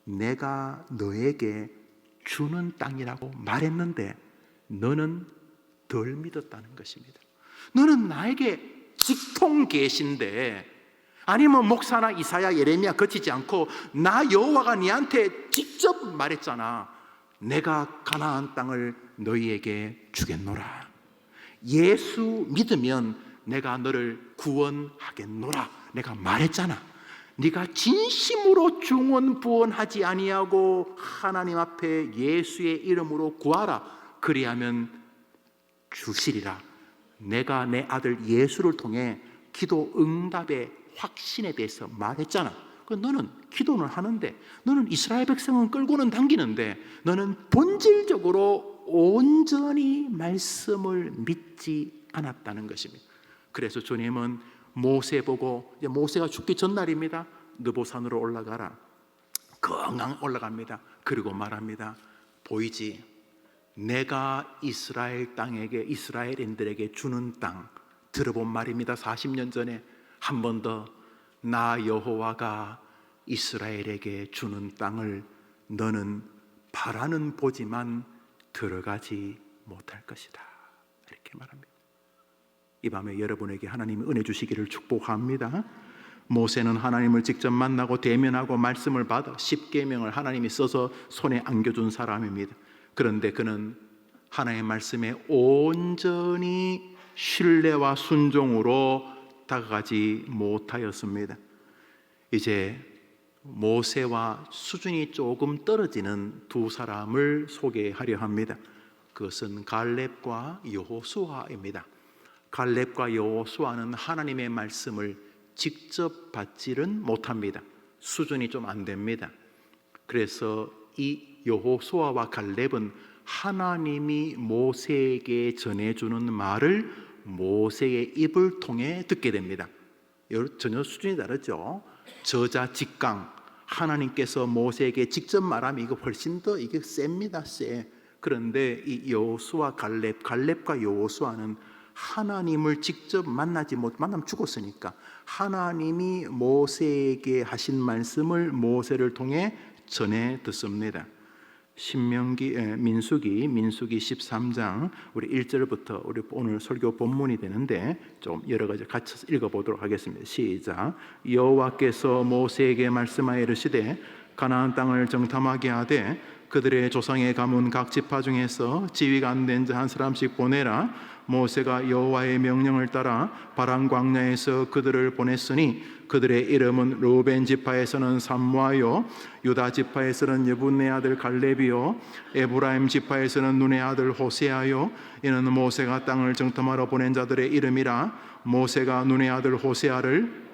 내가 너에게 주는 땅이라고 말했는데 너는 덜 믿었다는 것입니다. 너는 나에게 직통 계신데, 아니면 목사나 이사야 예레미야 거치지 않고 나 여호와가 네한테 직접 말했잖아. 내가 가나안 땅을 너희에게 주겠노라. 예수 믿으면 내가 너를 구원하겠노라. 내가 말했잖아. 네가 진심으로 중언부언하지 아니하고 하나님 앞에 예수의 이름으로 구하라. 그리하면 주시리라. 내가 내 아들 예수를 통해 기도 응답의 확신에 대해서 말했잖아. 너는 기도는 하는데, 너는 이스라엘 백성은 끌고는 당기는데, 너는 본질적으로 온전히 말씀을 믿지 않았다는 것입니다. 그래서 주님은 모세 보고, 모세가 죽기 전날입니다. 느보산으로 올라가라. 건강 올라갑니다. 그리고 말합니다. 보이지? 내가 이스라엘 땅에게, 이스라엘인들에게 주는 땅, 들어본 말입니다. 40년 전에 한 번 더 나 여호와가 이스라엘에게 주는 땅을 너는 바라는 보지만 들어가지 못할 것이다, 이렇게 말합니다. 이 밤에 여러분에게 하나님이 은혜 주시기를 축복합니다. 모세는 하나님을 직접 만나고 대면하고 말씀을 받아 십계명을 하나님이 써서 손에 안겨준 사람입니다. 그런데 그는 하나님의 말씀에 온전히 신뢰와 순종으로 다가가지 못하였습니다. 이제 모세와 수준이 조금 떨어지는 두 사람을 소개하려 합니다. 그것은 갈렙과 여호수아입니다. 갈렙과 여호수아는 하나님의 말씀을 직접 받지는 못합니다. 수준이 좀 안 됩니다. 그래서 이 여호수아와 갈렙은 하나님이 모세에게 전해주는 말을 모세의 입을 통해 듣게 됩니다. 전혀 수준이 다르죠. 저자직강, 하나님께서 모세에게 직접 말하면 이거 훨씬 더 이게 셉니다. 세. 그런데 이 여호수아 갈렙과 여호수아는 하나님을 직접 만나지 못, 만나면 죽었으니까 하나님이 모세에게 하신 말씀을 모세를 통해 전해 듣습니다. 민수기 13장 우리 1절부터 우리 오늘 설교 본문이 되는데 좀 여러 가지 같이 읽어보도록 하겠습니다. 시작. 여호와께서 모세에게 말씀하여 이르시되 가나안 땅을 정탐하게 하되 그들의 조상의 가문 각 지파 중에서 지위가 안 된 자 한 사람씩 보내라. 모세가 여호와의 명령을 따라 바란 광야에서 그들을 보냈으니 그들의 이름은 르우벤 지파에서는 삼무아요, 유다 지파에서는 여분네 아들 갈렙이요, 에브라임 지파에서는 눈의 아들 호세아요. 이는 모세가 땅을 정탐하러 보낸 자들의 이름이라. 모세가 눈의 아들 호세아를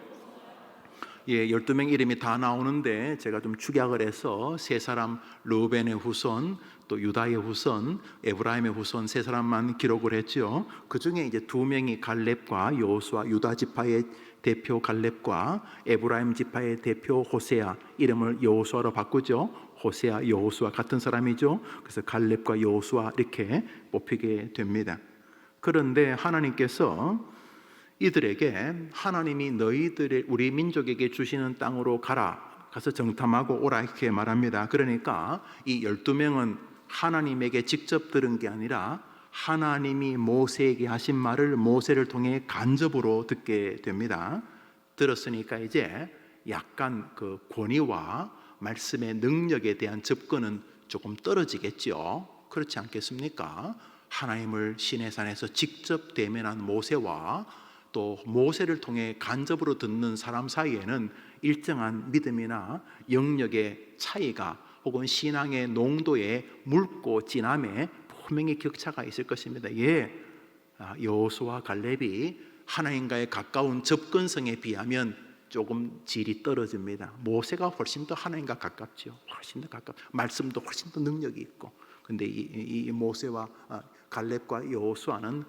12명 이름이 다 나오는데 제가 좀 축약을 해서 세 사람, 르우벤의 후손, 또 유다의 후손, 에브라임의 후손 세 사람만 기록을 했죠. 그 중에 이제 두 명이 갈렙과 여호수아, 유다 지파의 대표 갈렙과 에브라임 지파의 대표 호세아, 이름을 여호수아로 바꾸죠. 호세아, 여호수아 같은 사람이죠. 그래서 갈렙과 여호수아 이렇게 뽑히게 됩니다. 그런데 하나님께서 이들에게 하나님이 너희들의 우리 민족에게 주시는 땅으로 가서 정탐하고 오라 이렇게 말합니다. 그러니까 이 12명은 하나님에게 직접 들은 게 아니라 하나님이 모세에게 하신 말을 모세를 통해 간접으로 듣게 됩니다. 들었으니까 이제 약간 그 권위와 말씀의 능력에 대한 접근은 조금 떨어지겠죠. 그렇지 않겠습니까? 하나님을 시내산에서 직접 대면한 모세와 또 모세를 통해 간접으로 듣는 사람 사이에는 일정한 믿음이나 영역의 차이가 혹은 신앙의 농도의 묽고 진함에 분명히 격차가 있을 것입니다. 여호수아 갈렙이 하나님과의 가까운 접근성에 비하면 조금 질이 떨어집니다. 모세가 훨씬 더 하나님과 가깝죠. 훨씬 더 말씀도 훨씬 더 능력이 있고. 근데 이 모세와 갈렙과 여호수아는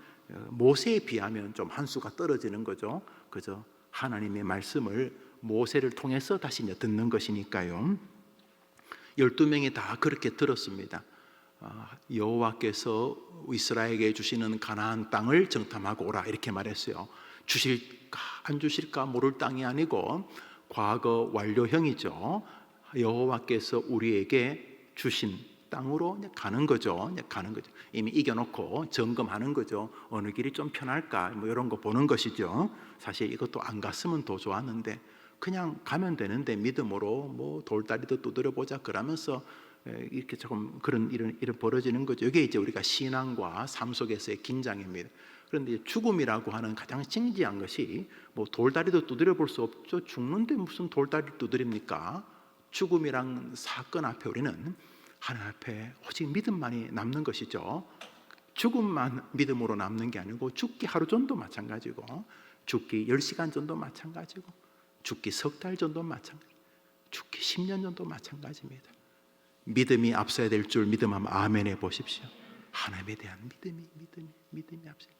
모세에 비하면 좀 한 수가 떨어지는 거죠. 그죠? 하나님의 말씀을 모세를 통해서 다시 듣는 것이니까요. 12명이 다 그렇게 들었습니다. 여호와께서 이스라엘에게 주시는 가나안 땅을 정탐하고 오라 이렇게 말했어요. 주실까 안 주실까 모를 땅이 아니고 과거 완료형이죠. 여호와께서 우리에게 주신 땅으로 가는 거죠. 이미 이겨놓고 점검하는 거죠. 어느 길이 좀 편할까 뭐 이런 거 보는 것이죠. 사실 이것도 안 갔으면 더 좋았는데 그냥 가면 되는데 믿음으로 뭐 돌다리도 두드려 보자 그러면서 이렇게 조금 그런 일은 벌어지는 거죠. 이게 이제 우리가 신앙과 삶 속에서의 긴장입니다. 그런데 죽음이라고 하는 가장 진지한 것이 뭐 돌다리도 두드려 볼 수 없죠. 죽는데 무슨 돌다리를 두드립니까? 죽음이란 사건 앞에 우리는 하나님 앞에 오직 믿음만이 남는 것이죠. 죽음만 믿음으로 남는 게 아니고 죽기 하루 전도 마찬가지고 죽기 10시간 전도 마찬가지고 죽기 석 달 전도 마찬가지고 죽기 10년 전도 마찬가지입니다. 믿음이 앞서야 될 줄 믿음하면 아멘 해보십시오. 하나님에 대한 믿음이 앞서야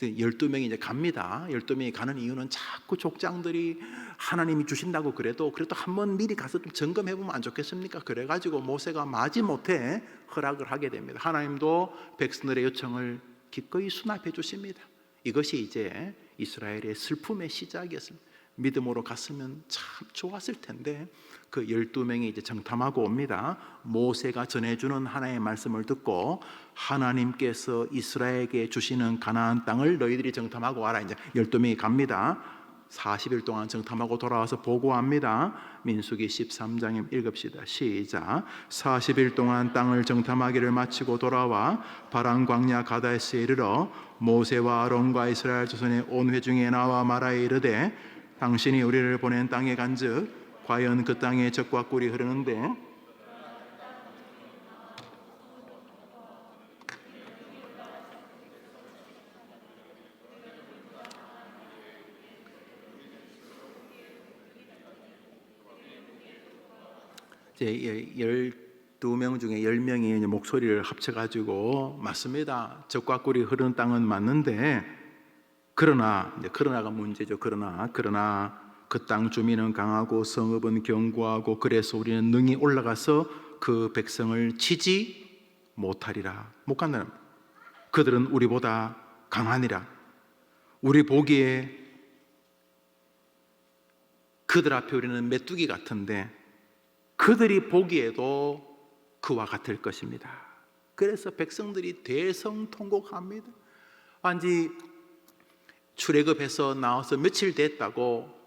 12명이 이제 갑니다. 12명이 가는 이유는 자꾸 족장들이 하나님이 주신다고 그래도 한번 미리 가서 좀 점검해보면 안 좋겠습니까? 그래가지고 모세가 마지못해 허락을 하게 됩니다. 하나님도 백성들의 요청을 기꺼이 수납해 주십니다. 이것이 이제 이스라엘의 슬픔의 시작이었습니다. 믿음으로 갔으면 참 좋았을 텐데 그 12명이 이제 정탐하고 옵니다. 모세가 전해주는 하나님의 말씀을 듣고 하나님께서 이스라엘에게 주시는 가나안 땅을 너희들이 정탐하고 와라. 이제 12명이 갑니다. 40일 동안 정탐하고 돌아와서 보고합니다. 민수기 13장에 읽읍시다. 시작. 40일 동안 땅을 정탐하기를 마치고 돌아와 바란 광야 가데스에 이르러 모세와 아론과 이스라엘 자손의 온 회중에 나와 말하여 이르되 당신이 우리를 보낸 땅에 간즉 과연 그 땅에 젖과 꿀이 흐르는데 이제 12명 중에 10명이 목소리를 합쳐가지고 맞습니다. 젖과 꿀이 흐르는 땅은 맞는데 그러나가 문제죠. 그러나 그 땅 주민은 강하고 성읍은 견고하고 그래서 우리는 능히 올라가서 그 백성을 치지 못하리라. 못 간다는 말이에요. 그들은 우리보다 강하니라. 우리 보기에 그들 앞에 우리는 메뚜기 같은데 그들이 보기에도 그와 같을 것입니다. 그래서 백성들이 대성통곡합니다. 아니 출애굽해서 나와서 며칠 됐다고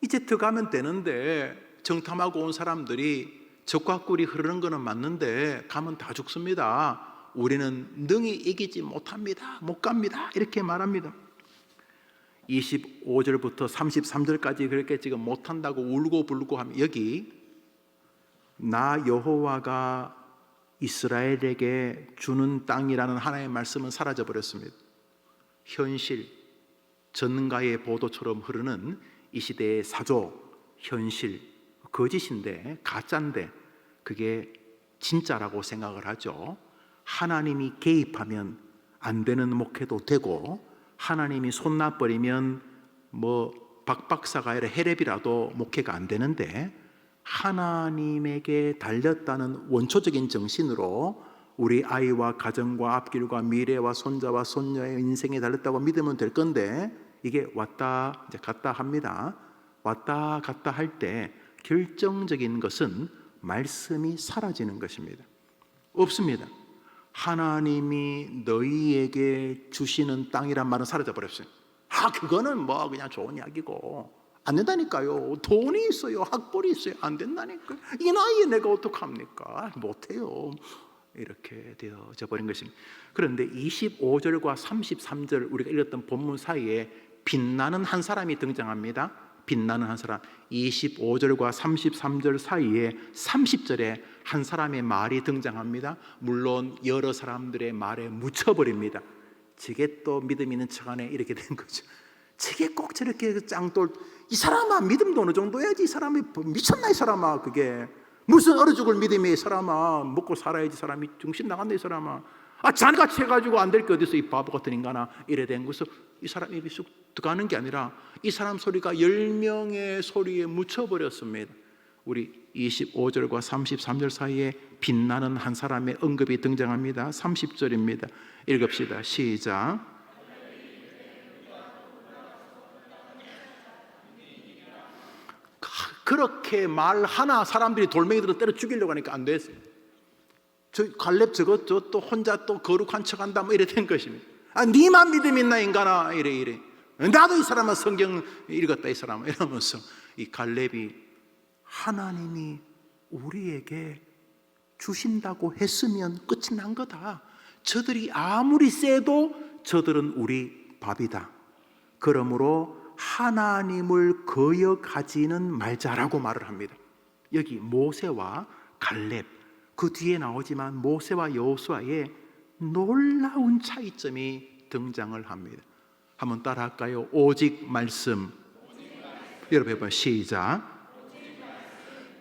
이제 들어가면 되는데 정탐하고 온 사람들이 젖과 꿀이 흐르는 것은 맞는데 가면 다 죽습니다. 우리는 능히 이기지 못합니다. 못 갑니다. 이렇게 말합니다. 25절부터 33절까지 그렇게 지금 못한다고 울고 불고 하면 여기 나 여호와가 이스라엘에게 주는 땅이라는 하나님의 말씀은 사라져 버렸습니다. 현실, 전가의 보도처럼 흐르는 이 시대의 사조, 현실, 거짓인데 가짜인데 그게 진짜라고 생각을 하죠. 하나님이 개입하면 안 되는 목회도 되고 하나님이 손 놔버리면 박 박사가 아니라 헤렙이라도 목회가 안 되는데 하나님에게 달렸다는 원초적인 정신으로 우리 아이와 가정과 앞길과 미래와 손자와 손녀의 인생에 달렸다고 믿으면 될 건데 이게 왔다 갔다 합니다. 왔다 갔다 할 때 결정적인 것은 말씀이 사라지는 것입니다. 없습니다. 하나님이 너희에게 주시는 땅이란 말은 사라져 버렸어요. 그거는 그냥 좋은 이야기고 안 된다니까요. 돈이 있어요, 학벌이 있어요, 안 된다니까요. 이 나이에 내가 어떡합니까? 못해요. 이렇게 되어져 버린 것입니다. 그런데 25절과 33절 우리가 읽었던 본문 사이에 빛나는 한 사람이 등장합니다. 빛나는 한 사람. 25절과 33절 사이에 30절에 한 사람의 말이 등장합니다. 물론 여러 사람들의 말에 묻혀버립니다. 저게 또 믿음 있는 척하네 이렇게 된 거죠. 저게 꼭 저렇게 짱돌, 이 사람아 믿음도 어느 정도 해야지. 이 사람이 미쳤나 이 사람아. 그게 무슨 얼어 죽을 믿음이 이 사람아. 먹고 살아야지. 사람이 정신 나갔네 이 사람아. 잔같이 해가지고 안 될 게 어디서 이 바보 같은 인간아. 이래 된 것은 이 사람 입이 쑥 들어가는 게 아니라 이 사람 소리가 10명의 소리에 묻혀버렸습니다. 우리 25절과 33절 사이에 빛나는 한 사람의 언급이 등장합니다. 30절입니다. 읽읍시다. 시작. 그렇게 말하나 사람들이 돌멩이들을 때려 죽이려고 하니까 안 됐어요. 저 갈렙 저것 또 혼자 또 거룩한 척한다 이래 된 것입니다. 니만 믿음 있나 인간아 이래. 나도 이 사람은 성경 읽었다 이 사람은 이러면서 이 갈렙이 하나님이 우리에게 주신다고 했으면 끝이 난 거다. 저들이 아무리 세도 저들은 우리 밥이다. 그러므로 하나님을 거역하지는 말자라고 말을 합니다. 여기 모세와 갈렙, 그 뒤에 나오지만 모세와 여호수아의 놀라운 차이점이 등장을 합니다. 한번 따라 할까요? 오직 말씀. 여러분 해봐요. 시작.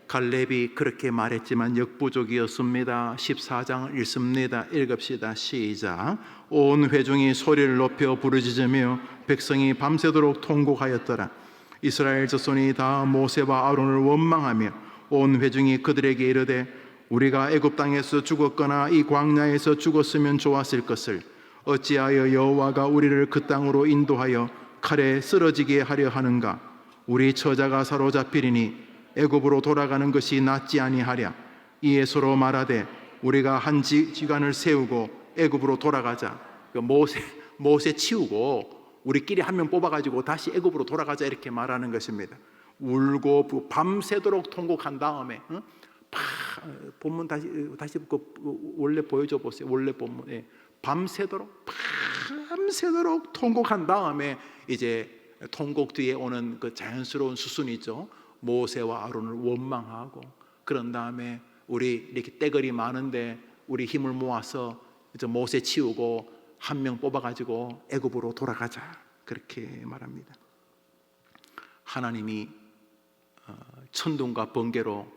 갈렙이 그렇게 말했지만 역부족이었습니다. 14장을 읽습니다. 읽읍시다. 시작. 온 회중이 소리를 높여 부르짖으며 백성이 밤새도록 통곡하였더라. 이스라엘 자손이 다 모세와 아론을 원망하며 온 회중이 그들에게 이르되 우리가 애굽 땅에서 죽었거나 이 광야에서 죽었으면 좋았을 것을 어찌하여 여호와가 우리를 그 땅으로 인도하여 칼에 쓰러지게 하려 하는가? 우리 처자가 사로잡히리니 애굽으로 돌아가는 것이 낫지 아니하랴. 이에 서로 말하되 우리가 한 지간을 세우고 애굽으로 돌아가자. 모세 치우고 우리끼리 한 명 뽑아가지고 다시 애굽으로 돌아가자, 이렇게 말하는 것입니다. 울고 밤새도록 통곡한 다음에 본문 다시 원래 보여줘 보세요. 원래 본문. 밤새도록 통곡한 다음에 이제 통곡 뒤에 오는 그 자연스러운 수순이죠. 모세와 아론을 원망하고, 그런 다음에 우리 이렇게 떼거리 많은데 우리 힘을 모아서 이제 모세 치우고 한 명 뽑아가지고 애굽으로 돌아가자, 그렇게 말합니다. 하나님이 천둥과 번개로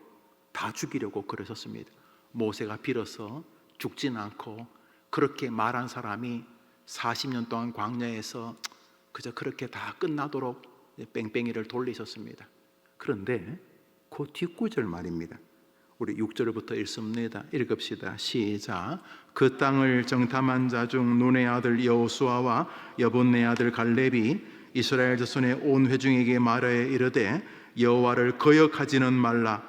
다 죽이려고 그러셨습니다. 모세가 빌어서 죽진 않고, 그렇게 말한 사람이 40년 동안 광야에서 그저 그렇게 다 끝나도록 뺑뺑이를 돌리셨습니다. 그런데 그 뒷구절 말입니다. 우리 6절부터 읽습니다. 읽읍시다. 시작. 그 땅을 정탐한 자 중 눈의 아들 여호수아와 여분네 아들 갈렙이 이스라엘 자손의 온 회중에게 말하여 이르되 여호와를 거역하지는 말라.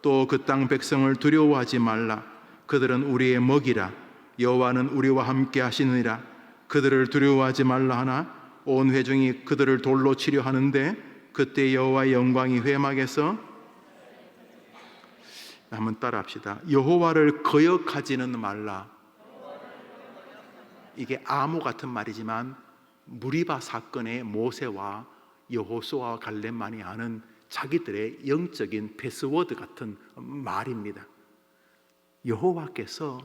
또 그 땅 백성을 두려워하지 말라. 그들은 우리의 먹이라. 여호와는 우리와 함께 하시느니라. 그들을 두려워하지 말라 하나 온 회중이 그들을 돌로 치려 하는데 그때 여호와의 영광이 회막에서, 한번 따라합시다. 여호와를 거역하지는 말라. 이게 암호 같은 말이지만 무리바 사건의 모세와 여호수아와 갈렙만이 아는 자기들의 영적인 패스워드 같은 말입니다. 여호와께서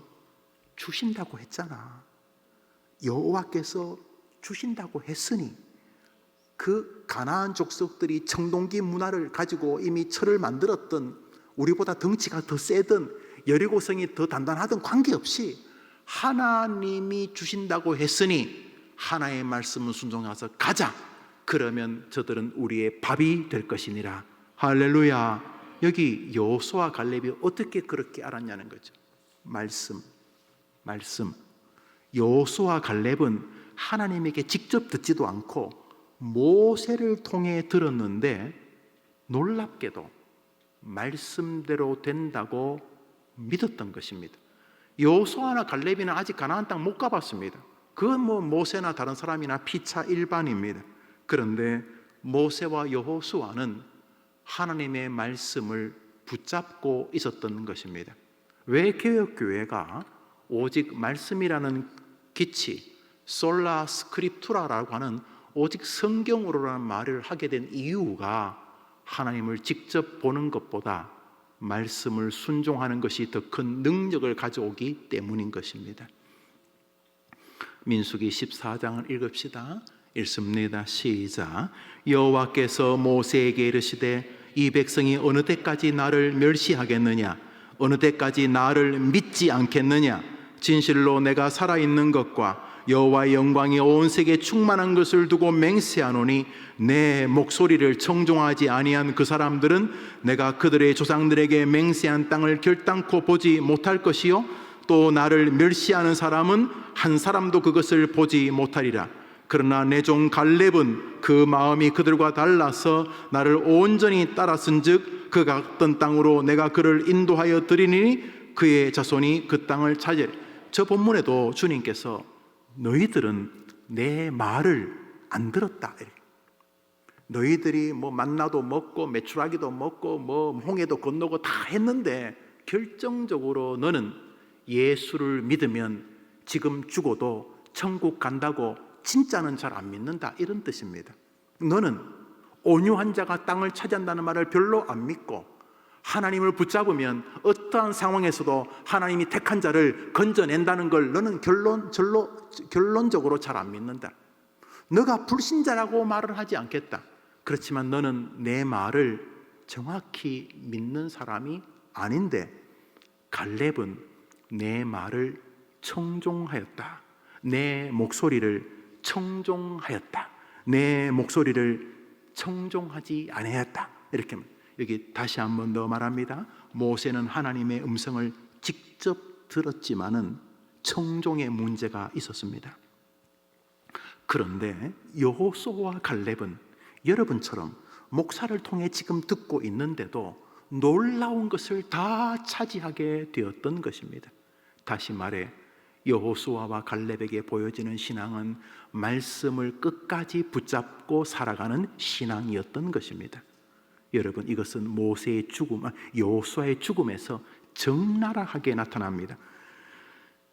주신다고 했잖아. 여호와께서 주신다고 했으니 그 가나안 족속들이 청동기 문화를 가지고 이미 철을 만들었던, 우리보다 덩치가 더 세든 여리고성이 더 단단하든 관계없이 하나님이 주신다고 했으니 하나님의 말씀은 순종해서 가자. 그러면 저들은 우리의 밥이 될 것이니라. 할렐루야. 여기 여호수아 갈렙이 어떻게 그렇게 알았냐는 거죠. 말씀. 여호수아 갈렙은 하나님에게 직접 듣지도 않고 모세를 통해 들었는데 놀랍게도 말씀대로 된다고 믿었던 것입니다. 여호수아나 갈렙이는 아직 가나안 땅 못 가봤습니다. 그건 모세나 다른 사람이나 피차 일반입니다. 그런데 모세와 여호수아는 하나님의 말씀을 붙잡고 있었던 것입니다. 왜 개혁교회가 오직 말씀이라는 기치, 솔라 스크립투라라고 하는 오직 성경으로라는 말을 하게 된 이유가 하나님을 직접 보는 것보다 말씀을 순종하는 것이 더 큰 능력을 가져오기 때문인 것입니다. 민수기 14장을 읽읍시다. 읽습니다. 시작. 여호와께서 모세에게 이르시되 이 백성이 어느 때까지 나를 멸시하겠느냐? 어느 때까지 나를 믿지 않겠느냐? 진실로 내가 살아있는 것과 여호와의 영광이 온 세계에 충만한 것을 두고 맹세하노니 내 목소리를 청종하지 아니한 그 사람들은 내가 그들의 조상들에게 맹세한 땅을 결단코 보지 못할 것이요 또 나를 멸시하는 사람은 한 사람도 그것을 보지 못하리라. 그러나 내 종 갈렙은 그 마음이 그들과 달라서 나를 온전히 따랐은즉 그가 갔던 땅으로 내가 그를 인도하여 드리니 그의 자손이 그 땅을 차지하리라. 저 본문에도 주님께서 너희들은 내 말을 안 들었다. 너희들이 만나도 먹고 메추라기도 먹고 홍해도 건너고 다 했는데 결정적으로 너는 예수를 믿으면 지금 죽어도 천국 간다고 진짜는 잘 안 믿는다, 이런 뜻입니다. 너는 온유한 자가 땅을 차지한다는 말을 별로 안 믿고 하나님을 붙잡으면 어떠한 상황에서도 하나님이 택한 자를 건져낸다는 걸 너는 결론적으로 잘 안 믿는다. 너가 불신자라고 말을 하지 않겠다. 그렇지만 너는 내 말을 정확히 믿는 사람이 아닌데 갈렙은 내 말을 청종하였다. 내 목소리를 청종하였다. 내 목소리를 청종하지 아니하였다. 이렇게 여기 다시 한 번 더 말합니다. 모세는 하나님의 음성을 직접 들었지만은 청종의 문제가 있었습니다. 그런데 여호수아와 갈렙은 여러분처럼 목사를 통해 지금 듣고 있는데도 놀라운 것을 다 차지하게 되었던 것입니다. 다시 말해 여호수아와 갈렙에게 보여지는 신앙은 말씀을 끝까지 붙잡고 살아가는 신앙이었던 것입니다. 여러분, 이것은 모세의 죽음, 여호수아의 죽음에서 적나라하게 나타납니다.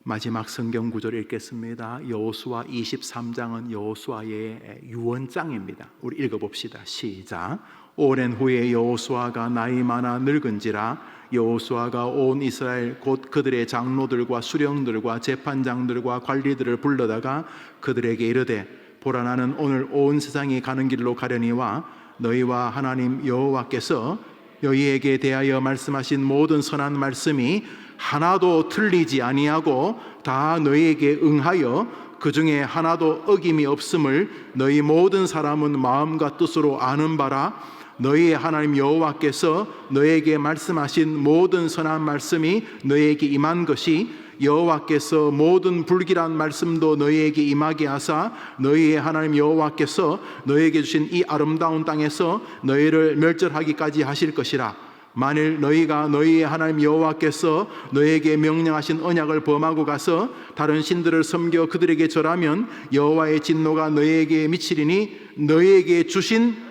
마지막 성경 구절을 읽겠습니다. 여호수아 23장은 여호수아의 유언장입니다. 우리 읽어봅시다. 시작. 오랜 후에 여호수아가 나이 많아 늙은지라 여호수아가 온 이스라엘 곧 그들의 장로들과 수령들과 재판장들과 관리들을 불러다가 그들에게 이르되 보라, 나는 오늘 온 세상이 가는 길로 가려니와 너희와 하나님 여호와께서 너희에게 대하여 말씀하신 모든 선한 말씀이 하나도 틀리지 아니하고 다 너희에게 응하여 그 중에 하나도 어김이 없음을 너희 모든 사람은 마음과 뜻으로 아는 바라. 너희의 하나님 여호와께서 너희에게 말씀하신 모든 선한 말씀이 너희에게 임한 것이 여호와께서 모든 불길한 말씀도 너희에게 임하게 하사 너희의 하나님 여호와께서 너희에게 주신 이 아름다운 땅에서 너희를 멸절하기까지 하실 것이라. 만일 너희가 너희의 하나님 여호와께서 너희에게 명령하신 언약을 범하고 가서 다른 신들을 섬겨 그들에게 절하면 여호와의 진노가 너희에게 미치리니 너희에게 주신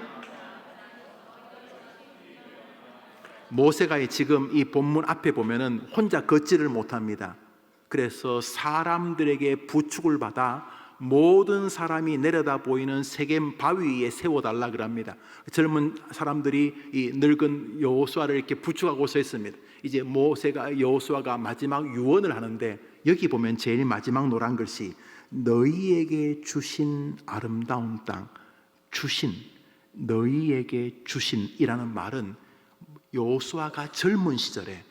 모세가 지금 이 본문 앞에 보면은 혼자 걷지를 못합니다. 그래서 사람들에게 부축을 받아 모든 사람이 내려다 보이는 세겜 바위 위에 세워달라 그럽니다. 젊은 사람들이 이 늙은 여호수아를 이렇게 부축하고 서 있습니다. 이제 모세가 여호수아가 마지막 유언을 하는데 여기 보면 제일 마지막 노란 글씨 너희에게 주신 아름다운 땅, 주신, 너희에게 주신이라는 말은 여호수아가 젊은 시절에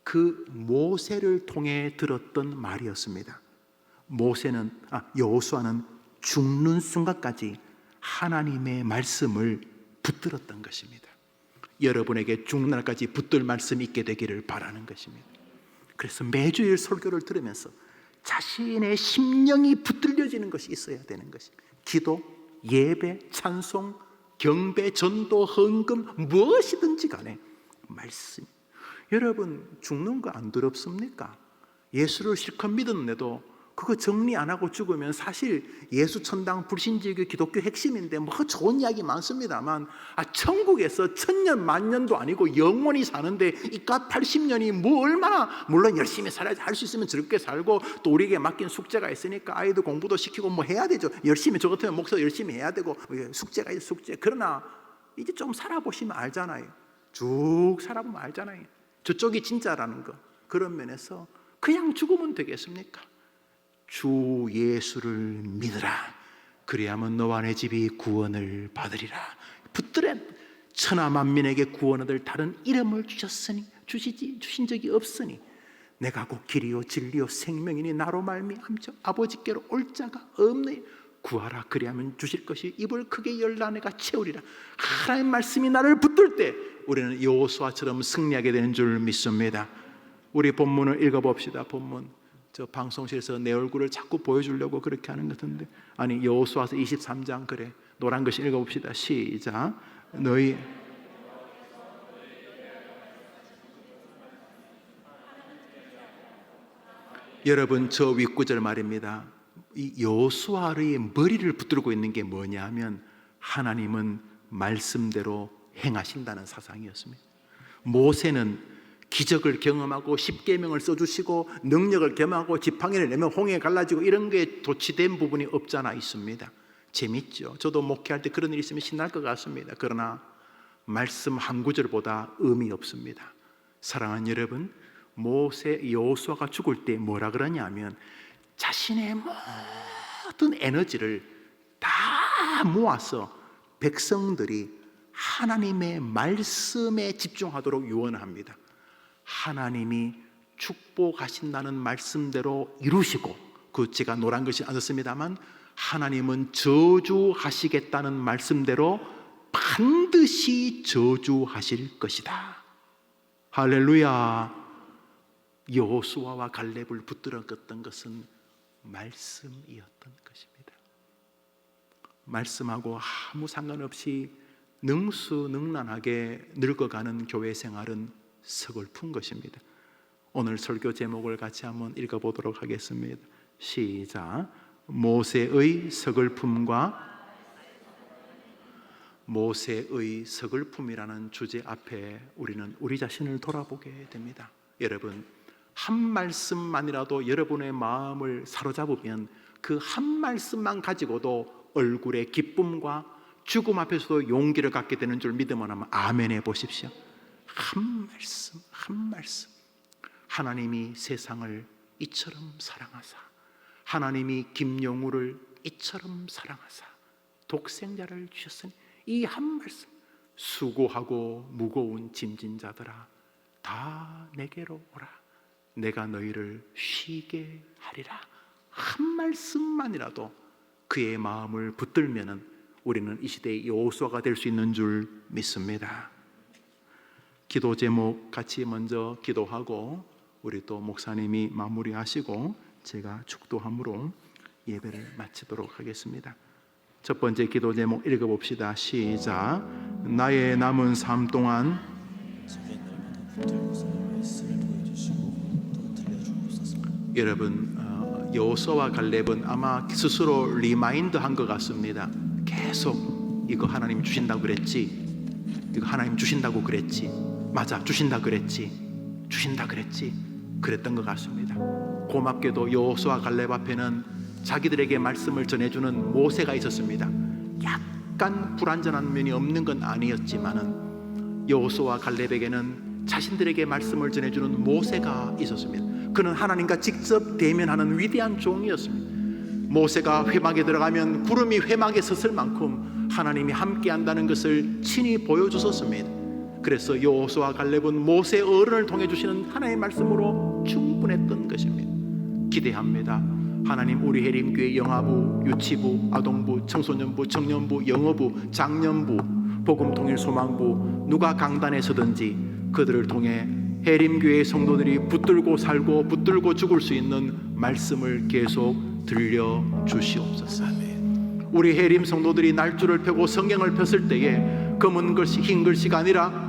그 모세를 통해 들었던 말이었습니다. 여호수아는 죽는 순간까지 하나님의 말씀을 붙들었던 것입니다. 여러분에게 죽는 날까지 붙들 말씀이 있게 되기를 바라는 것입니다. 그래서 매주일 설교를 들으면서 자신의 심령이 붙들려지는 것이 있어야 되는 것입니다. 기도, 예배, 찬송, 경배, 전도, 헌금 무엇이든지 간에 말씀. 여러분 죽는 거 안 두렵습니까? 예수를 실컷 믿었는데도 그거 정리 안 하고 죽으면 사실 예수 천당 불신지교 기독교 핵심인데 뭐 좋은 이야기 많습니다만 천국에서 천년 만년도 아니고 영원히 사는데 이깟 80년이 뭐 얼마나, 물론 열심히 살아야지, 할 수 있으면 즐겁게 살고 또 우리에게 맡긴 숙제가 있으니까 아이들 공부도 시키고 뭐 해야 되죠. 열심히, 저 같으면 목사 열심히 해야 되고 숙제가 있어, 숙제. 그러나 이제 좀 살아보시면 알잖아요. 쭉 살아보면 알잖아요. 저쪽이 진짜라는 거. 그런 면에서 그냥 죽으면 되겠습니까? 주 예수를 믿으라. 그리하면 너와 내 집이 구원을 받으리라. 붙들어. 천하 만민에게 구원 얻을 다른 이름을 주신 적이 없으니 내가 곧 길이요 진리요 생명이니 나로 말미암죠 아버지께로 올 자가 없네. 구하라. 그리하면 주실 것이 입을 크게 열라 내가 채우리라. 하나님 말씀이 나를 붙들 때 우리는 여호수아처럼 승리하게 되는 줄 믿습니다. 우리 본문을 읽어봅시다. 본문. 저 방송실에서 내 얼굴을 자꾸 보여주려고 그렇게 하는 것 같은데, 아니 여호수아서 23장 그래 노란 글씨 읽어봅시다. 시작. 너희 여러분 저 윗구절 말입니다. 이 여호수아의 머리를 붙들고 있는 게 뭐냐 하면 하나님은 말씀대로 행하신다는 사상이었습니다. 모세는 기적을 경험하고 십계명을 써주시고 능력을 경험하고 지팡이를 내면 홍해 갈라지고 이런 게 도취된 부분이 없잖아 있습니다. 재밌죠. 저도 목회할 때 그런 일이 있으면 신날 것 같습니다. 그러나 말씀 한 구절보다 의미 없습니다. 사랑하는 여러분, 여호수아가 죽을 때 뭐라 그러냐면 자신의 모든 에너지를 다 모아서 백성들이 하나님의 말씀에 집중하도록 유언합니다. 하나님이 축복하신다는 말씀대로 이루시고, 그 제가 노란 글씨 안 썼습니다만 하나님은 저주하시겠다는 말씀대로 반드시 저주하실 것이다. 할렐루야. 여호수아와 갈렙을 붙들었던 것은 말씀이었던 것입니다. 말씀하고 아무 상관없이 능수능란하게 늙어가는 교회 생활은 서글픈 것입니다. 오늘 설교 제목을 같이 한번 읽어보도록 하겠습니다. 시작. 모세의 서글픔과 모세의 서글픔이라는 주제 앞에 우리는 우리 자신을 돌아보게 됩니다. 여러분, 한 말씀만이라도 여러분의 마음을 사로잡으면 그 한 말씀만 가지고도 얼굴에 기쁨과 죽음 앞에서도 용기를 갖게 되는 줄 믿으면 한번 아멘 해보십시오. 한 말씀, 한 말씀. 하나님이 세상을 이처럼 사랑하사, 하나님이 김용우를 이처럼 사랑하사 독생자를 주셨으니 이 한 말씀, 수고하고 무거운 짐진 자들아 다 내게로 오라, 내가 너희를 쉬게 하리라. 한 말씀만이라도 그의 마음을 붙들면은 우리는 이 시대의 여호수아가 될 수 있는 줄 믿습니다. 기도 제목 같이 먼저 기도하고 우리 또 목사님이 마무리하시고 제가 축도함으로 예배를 마치도록 하겠습니다. 첫 번째 기도 제목 읽어봅시다. 시작. 나의 남은 삶 동안 여러분, 여호수아와 갈렙은 아마 스스로 리마인드한 것 같습니다. 계속 이거 하나님 주신다고 그랬지, 이거 하나님 주신다고 그랬지, 맞아 주신다 그랬지, 주신다 그랬지, 그랬던 것 같습니다. 고맙게도 여호수아 갈렙 앞에는 자기들에게 말씀을 전해주는 모세가 있었습니다. 약간 불완전한 면이 없는 건 아니었지만은 여호수아 갈렙에게는 자신들에게 말씀을 전해주는 모세가 있었습니다. 그는 하나님과 직접 대면하는 위대한 종이었습니다. 모세가 회막에 들어가면 구름이 회막에 섰을 만큼 하나님이 함께한다는 것을 친히 보여주셨습니다. 그래서 여호수아 갈렙은 모세 어른을 통해 주시는 하나님의 말씀으로 충분했던 것입니다. 기대합니다. 하나님, 우리 해림교회 영아부, 유치부, 아동부, 청소년부, 청년부, 영어부, 장년부, 복음통일소망부 누가 강단에 서든지 그들을 통해 해림교회 성도들이 붙들고 살고 붙들고 죽을 수 있는 말씀을 계속 들려주시옵소서. 우리 해림 성도들이 날줄을 펴고 성경을 폈을 때에 검은 글씨 흰 글씨가 아니라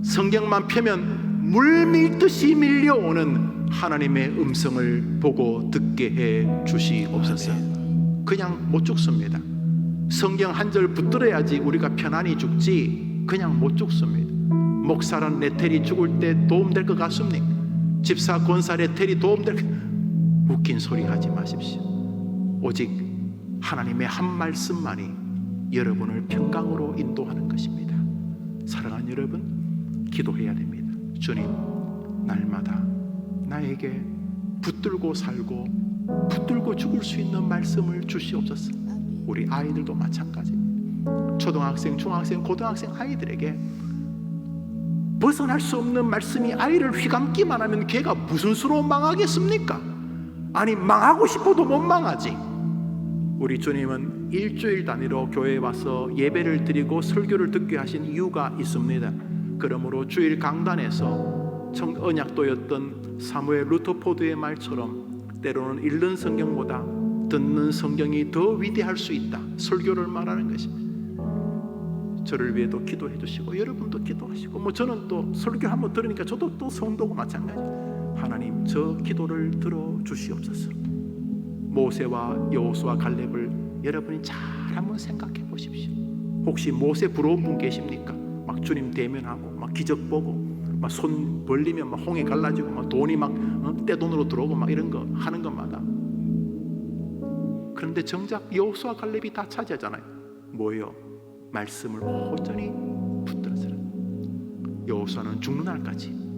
성경만 펴면 물밀듯이 밀려오는 하나님의 음성을 보고 듣게 해 주시옵소서. 그냥 못 죽습니다. 성경 한 절 붙들어야지 우리가 편안히 죽지 그냥 못 죽습니다. 목사란 레텔이 죽을 때 도움될 것 같습니까? 집사 권사 레텔이 도움될 것... 웃긴 소리 하지 마십시오. 오직 하나님의 한 말씀만이 여러분을 평강으로 인도하는 것입니다. 사랑하는 여러분, 기도해야 됩니다. 주님, 날마다 나에게 붙들고 살고 붙들고 죽을 수 있는 말씀을 주시옵소서. 우리 아이들도 마찬가지입니다. 초등학생, 중학생, 고등학생 아이들에게 벗어날 수 없는 말씀이 아이를 휘감기만 하면 걔가 무슨 수로 망하겠습니까? 아니, 망하고 싶어도 못 망하지. 우리 주님은 일주일 단위로 교회에 와서 예배를 드리고 설교를 듣게 하신 이유가 있습니다. 그러므로 주일 강단에서 언약도였던 사무엘 루터포드의 말처럼 때로는 읽는 성경보다 듣는 성경이 더 위대할 수 있다, 설교를 말하는 것입니다. 저를 위해도 기도해 주시고 여러분도 기도하시고 저는 또 설교 한번 들으니까 저도 또 성도고 마찬가지. 하나님, 저 기도를 들어주시옵소서. 모세와 여호수아 갈렙을 여러분이 잘 한번 생각해 보십시오. 혹시 모세 부러운 분 계십니까? 막 주님 대면하고 막 기적 보고 막 손 벌리면 막 홍해 갈라지고 막 돈이 막 떼돈으로 들어오고 막 이런 거 하는 것마다. 그런데 정작 여호수아 갈렙이 다 차지하잖아요. 뭐예요? 말씀을 온전히 붙들었어요. 여호수아는 죽는 날까지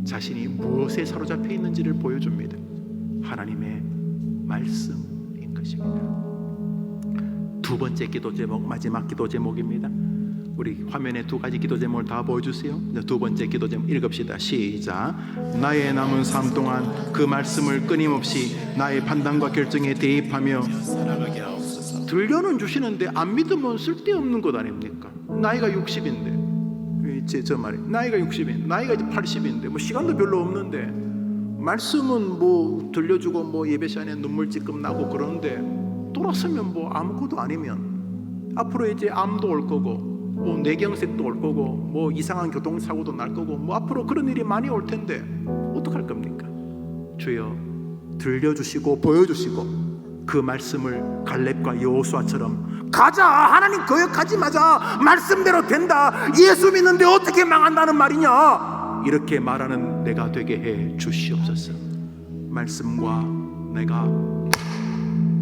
자신이 무엇에 사로잡혀 있는지를 보여줍니다. 하나님의 말씀인 것입니다. 두 번째 기도 제목, 마지막 기도 제목입니다. 우리 화면에 두 가지 기도 제목을 다 보여주세요. 두 번째 기도 제목 읽읍시다. 시작. 나의 남은 삶 동안 그 말씀을 끊임없이 나의 판단과 결정에 대입하며 들려는 주시는데 안 믿으면 쓸데없는 것 아닙니까? 나이가 60인데 저 말이 나이가 60인, 나이가 이제 80인데 뭐 시간도 별로 없는데 말씀은 뭐 들려주고 뭐 예배 시간에 눈물 찔끔 나고 그러는데 돌아서면 뭐 아무것도 아니면 앞으로 이제 암도 올 거고 뭐 뇌경색도 올 거고 뭐 이상한 교통사고도 날 거고 뭐 앞으로 그런 일이 많이 올 텐데 어떡할 겁니까? 주여 들려주시고 보여주시고 그 말씀을 갈렙과 여호수아처럼 가자, 하나님 거역하지 마자, 말씀대로 된다, 예수 믿는데 어떻게 망한다는 말이냐, 이렇게 말하는 내가 되게 해 주시옵소서. 말씀과 내가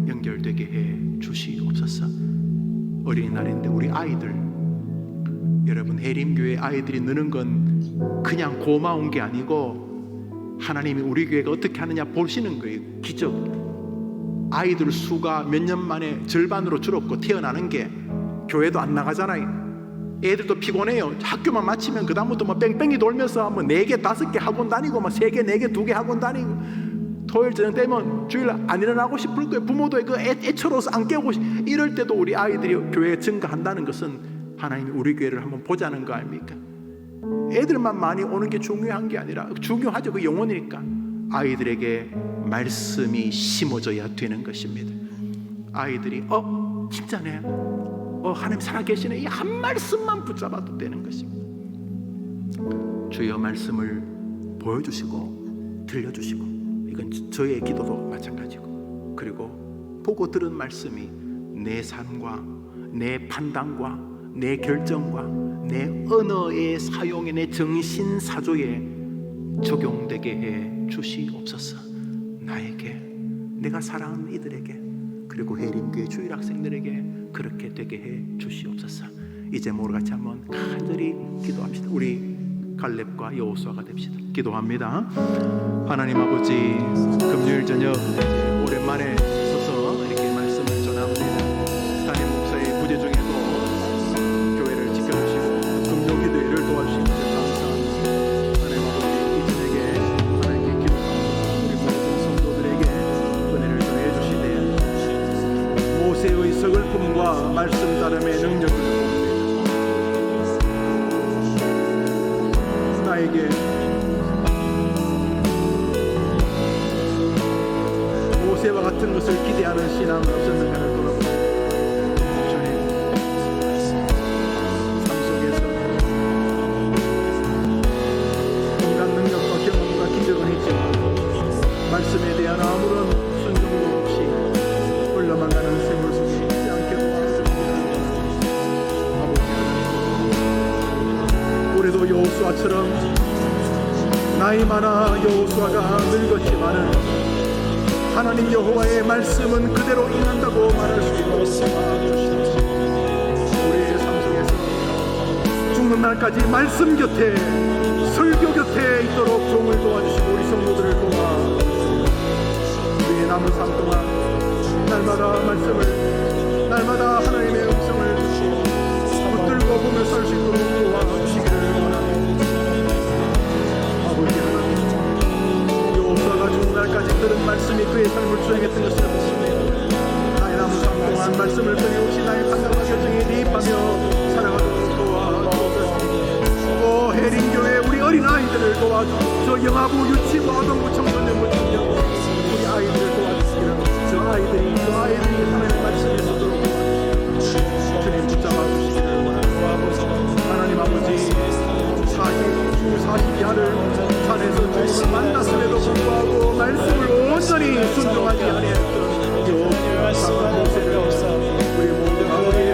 연결되게 해 주시옵소서. 어린이날인데 우리 아이들, 여러분 해림교회 아이들이 느는 건 그냥 고마운 게 아니고 하나님이 우리 교회가 어떻게 하느냐 보시는 거예요. 기적. 아이들 수가 몇 년 만에 절반으로 줄었고 태어나는 게, 교회도 안 나가잖아요. 애들도 피곤해요. 학교만 마치면 그 다음부터 뭐 뺑뺑이 돌면서 뭐 4개 5개 학원 다니고 뭐 3개 4개 2개 학원 다니고, 토요일 저녁 되면 주일 안 일어나고 싶을 거예요. 부모도 그 애처로워서 안 깨우고 이럴 때도 우리 아이들이 교회에 증가한다는 것은 하나님이 우리 교회를 한번 보자는 거 아닙니까? 애들만 많이 오는 게 중요한 게 아니라, 중요하죠, 그 영혼이니까 아이들에게 말씀이 심어져야 되는 것입니다. 아이들이 진짜네, 하나님 살아계시네, 이 한 말씀만 붙잡아도 되는 것입니다. 주여 말씀을 보여주시고 들려주시고, 이건 저의 기도도 마찬가지고, 그리고 보고 들은 말씀이 내 삶과 내 판단과 내 결정과 내 언어의 사용에, 내 정신사조에 적용되게 해 주시옵소서. 나에게, 내가 사랑하는 이들에게, 그리고 해림교회 주일학생들에게 그렇게 되게 해 주시옵소서. 이제 모두 같이 한번 간절히 기도합시다. 우리 갈렙과 여호수아가 됩시다. 기도합니다. 하나님 아버지, 금요일 저녁 오랜만에 서서 이렇게 말씀을 전합니다. 담임 목사의 부재 중에도 교회를 지켜주시고 금요 기도회를 도와주시는 데 감사합니다. 하나님 아버지, 이 저녁에 하나님께 기도하고 우리 모든 성도들에게 은혜를 더해 주시되 모세의 서글픔과 말씀 따름의 능력을 나에게 모세와 같은 것을 기대하는 신앙은 없었는가를 돌아보고 주님, 삶 속에서 인간 능력과 경험과 기적은 있지만 말씀에 대한 아무런 순종도 없이 흘러만 가는 세월 속에 있지 않게 도와주옵소서. 아버지, 우리도 여호수아처럼 나이 많아 여호수아가 늙었지만은 하나님 여호와의 말씀은 그대로 임한다고 말할 수 있도록 도와주시옵소서. 우리의 삶 속에서 죽는 날까지 말씀 곁에, 설교 곁에 있도록 종을 도와주시고 우리 성도들을 도와 우리의 남은 삶 동안 날마다 말씀을, 날마다 하나님의 음성을 붙들고 보며 살 수 있도록 도와주시기를 원합니다. 아버지 하나님, 여호수아가 죽는 날까지 들은 말씀이 그의 삶을 주행했던 것을 믿습니다. 나의 남은 삶 동안 말씀을 끊임없이 나의 판단과 결정에 대입하며 살아가도록 도와주옵소서. 해림교회 우리 어린아이들을 도와주고, 저 영아부, 유치부, 아동부, 청소년부, 청년 우리 아이들을 도와주시기를, 저 아이들이 하나님의 말씀에 서도록 도와주시기를 주님 붙잡아 주시기를 원합니다. 하나님 아버지, 40 이하를 산에서 주님을 만났음에도 불구하고 말씀을 온전히 순종하지 아니했던 여호수아 모세를 우리 모든 아버지에게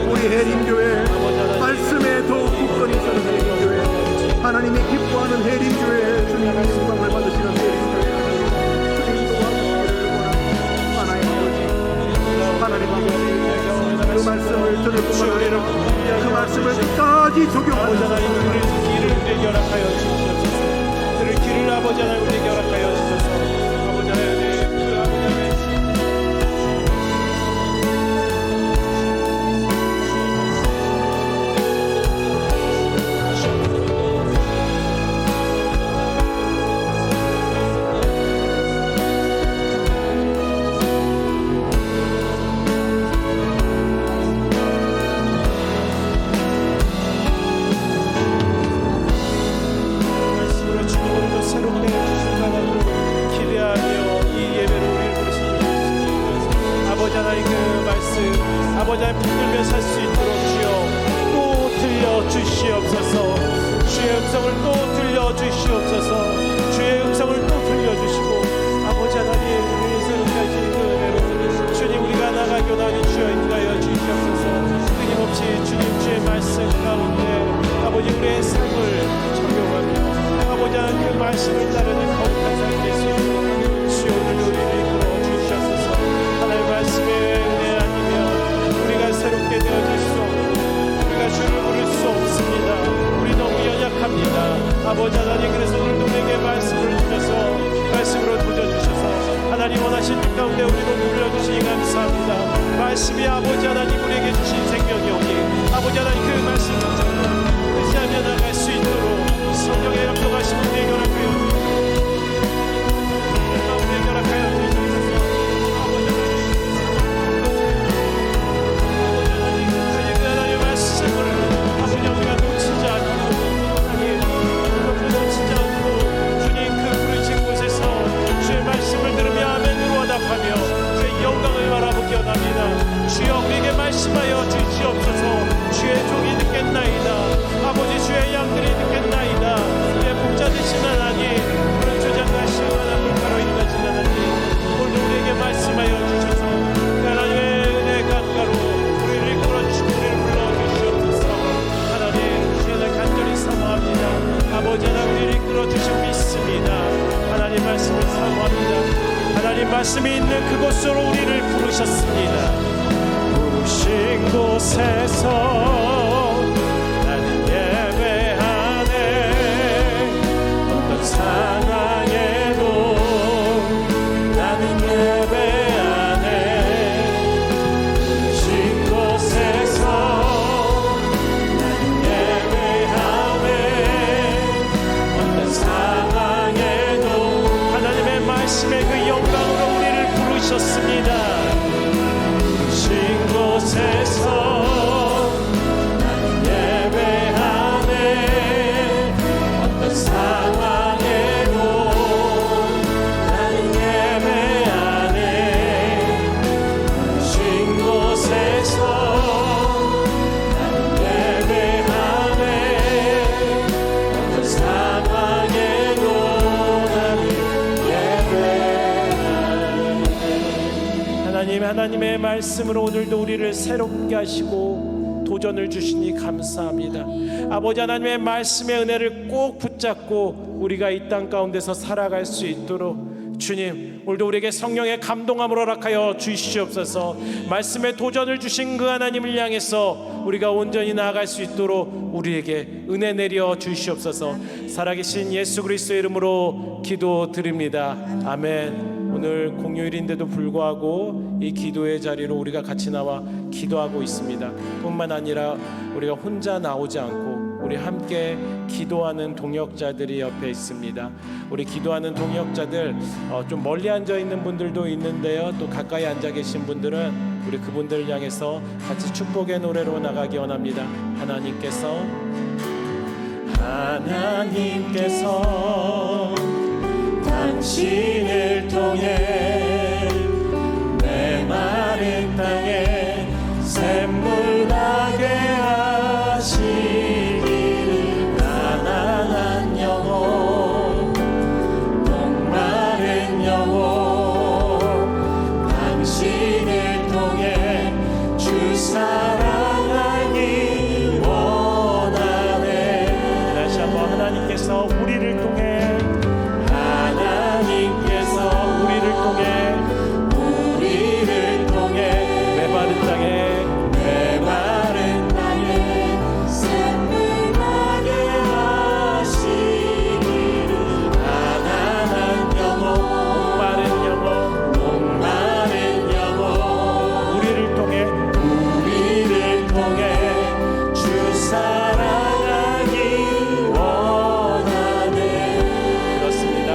우리 해림교회 말씀에 더욱 굳건히 서는 해림교회, 하나님이 기뻐하는 해림교회, 주님의 영광을 받으시는 해림교회 주님 도와주시기를 원합니다. 하나님 아버지, 그 말씀을 들을 뿐만 아니라 그 말씀을 끝까지 적용하는 우리 길을 우리에게 허락하여 주시옵소서. 들을 길을 아버지 하나님 우리에게 허락하여 주소서. 아버지 하나님, 그 아버지 하나님 아버지 하나님 붙들며 살 수 있도록 주여 또 들려주시옵소서. 주의 음성을 또 들려주시옵소서. 주의 음성을 또 들려주시고 아버지 하나님 우리 새롭게 그 은혜로 주님 우리가 나가기 원하니 주여 인도하여 주시옵소서. 끊임없이 주님 주의 말씀 가운데 아버지 우리의 삶을 적용하며 아버지 하나님 그 말씀을 따르는 거룩한 삶이 될 수 있도록 주여 오늘 우리를 이끌어 주시옵소서. 하나님의 말씀에 은혜 아니면 우리가 새롭게 되어질 수 없고 우리가 주를 부를 수 없습니다. 우리 너무 연약합니다. 아버지 하나님 그래서 오늘도 우리에게 말씀을 주셔서 말씀으로 도전주셔서 하나님 원하신 일 가운데 우리로 불러주시니 감사합니다. 말씀이 아버지 하나님 우리에게 주신 생명이오니 아버지 하나님 그 말씀 붙잡고 의지하며 나갈 수 있도록 성령의 역동하심을 우리에게 허락하여 우리에게 허락하여 주시옵소서. 아버지 하나님 그 하나님의 말씀을 아버지 우리가 놓치지 않고 놓치지 않고 주님 그 부르신 곳에서 주의 말씀을 들으며 아멘으로 화답하며 주의 영광을 바라보기 원합니다. 주여 우리에게 말씀하여 주시옵소서. 주의 종이 듣겠나이다. 아버지 주의 양들이 듣겠나이다. 우리의 목자 되신 하나님 그런 조장과 시원한 물가로 인도하신 하나님 오늘 우리에게 말씀하여 주셔서 그 하나님의 은혜 강가로 우리를 이끌어주시고 우리를 불러주시옵소서. 하나님 주의 간절히 사모합니다. 아버지 하나님 우리를 이끌어주시고 믿습니다. 하나님 말씀을 사모합니다. 하나님 말씀이 있는 그곳으로 우리를 부르셨습니다. 부르신 곳에서 나는 예배하네. 어떤 상황에도 나는 예배하네. 부르신 곳에서 나는 예배하네. 어떤 상황에도 하나님의 말씀의 그 영광으로 우리를 부르셨습니다. 부르신 곳에서 나는 예배하네. 어떤 상황에도 나는 예배하네. 부르신 곳에서 나는 예배하네. 어떤 상황에도 나는 예배하네. 하나님 하나님의 말씀으로 오늘도 우리를 새롭게 하시고 도전을 주시니 감사합니다. 아버지 하나님의 말씀의 은혜를 꼭 붙잡고 우리가 이 땅 가운데서 살아갈 수 있도록 주님 오늘도 우리에게 성령의 감동함을 허락하여 주시옵소서. 말씀의 도전을 주신 그 하나님을 향해서 우리가 온전히 나아갈 수 있도록 우리에게 은혜 내려 주시옵소서. 살아계신 예수 그리스도의 이름으로 기도드립니다. 아멘. 오늘 공휴일인데도 불구하고 이 기도의 자리로 우리가 같이 나와 기도하고 있습니다. 뿐만 아니라 우리가 혼자 나오지 않고 우리 함께 기도하는 동역자들이 옆에 있습니다. 우리 기도하는 동역자들 좀 멀리 앉아 있는 분들도 있는데요. 또 가까이 앉아 계신 분들은 우리 그분들을 향해서 같이 축복의 노래로 나가기 원합니다. 하나님께서 당신을 통해 내 마른 땅에 샘물 나게 하시기를. 가난한 영혼 목마른 영혼 당신을 통해 주 사랑하기 원하네. 다시 한번 하나님께서 우리를 통해 메마른 땅에 샘물 나게 하시기를. 가난한 영혼 목마른 영혼 우리를 통해 주 사랑하기 원하네. 그렇습니다.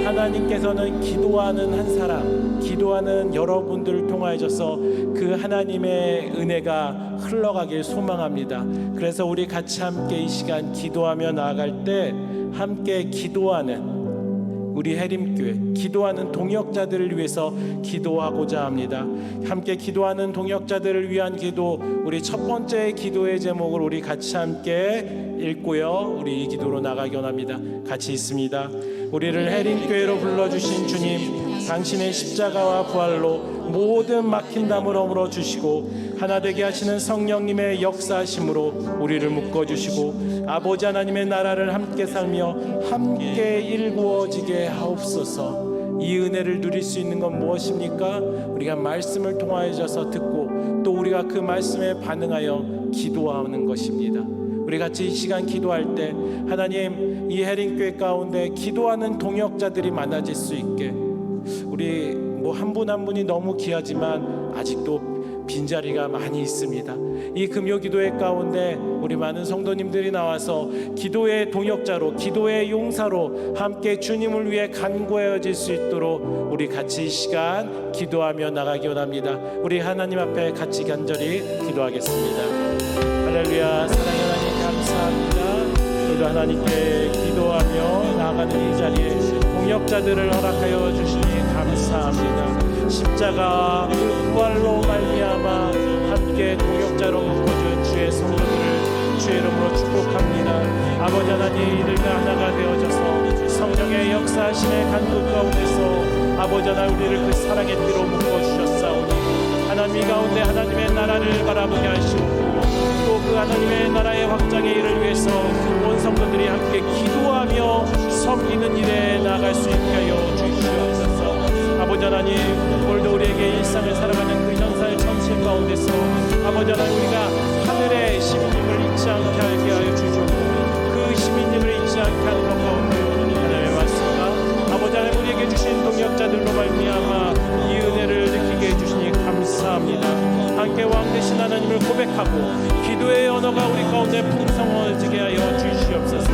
하나님께서는 기도하는 한 사람, 기도하는 여러분들을 통하여서 그 하나님의 은혜가 흘러가길 소망합니다. 그래서 우리 같이 함께 이 시간 기도하며 나아갈 때 함께 기도하는 우리 해림교회 기도하는 동역자들을 위해서 기도하고자 합니다. 함께 기도하는 동역자들을 위한 기도, 우리 첫 번째 기도의 제목을 우리 같이 함께 읽고요, 우리 이 기도로 나가기 원합니다. 같이 있습니다. 우리를 해림교회로 불러주신 주님, 당신의 십자가와 부활로 모든 막힌 담을 허물어 주시고 하나 되게 하시는 성령님의 역사하심으로 우리를 묶어주시고 아버지 하나님의 나라를 함께 살며 함께 일구어지게 하옵소서. 이 은혜를 누릴 수 있는 건 무엇입니까? 우리가 말씀을 통하여서 듣고 또 우리가 그 말씀에 반응하여 기도하는 것입니다. 우리 같이 이 시간 기도할 때 하나님, 이 해림교회 가운데 기도하는 동역자들이 많아질 수 있게, 우리 한 분 한 분이 너무 귀하지만 아직도 빈자리가 많이 있습니다. 이 금요기도회 가운데 우리 많은 성도님들이 나와서 기도의 동역자로, 기도의 용사로 함께 주님을 위해 간구해질 수 있도록 우리 같이 이 시간 기도하며 나가기 원합니다. 우리 하나님 앞에 같이 간절히 기도하겠습니다. 할렐루야. 사랑의 하나님 감사합니다. 우리도 하나님께 기도하며 나아가는 이 자리에 동역자들을 허락하여 주시니 감사합니다. 십자가 그 부활로 말미암아 함께 동역자로 묶어준 주의 성도들을 주의 이름으로 축복합니다. 아버지 하나님, 이들과 하나가 되어져서 성령의 역사하심의 간구 가운데서 아버지 하나님, 우리를 그 사랑의 띠로 묶어주셨사오니 하나님 이 가운데 하나님의 나라를 바라보게 하시고 또 그 하나님의 나라의 확장의 일을 위해서 온 성도들이 함께 기도하며 섬기는 일에 나아갈 수 있게 하여 주시옵소서. 아버지 하나님, 오늘도 우리에게 일상을 살아가는 그 현사의 천실 가운데서 아버지 하나님, 우리가 하늘의 시민님을 잊지 않게 하게 하여 주시고 그 시민님을 잊지 않게 하는 것 가운데 하나님의 말씀과 아버지 하나님 우리에게 주신 동역자들로 말미암아 이 은혜를 느끼게 해주시니 감사합니다. 함께 왕 되신 하나님을 고백하고 기도의 언어가 우리 가운데 풍성해지게 하여 주시옵소서.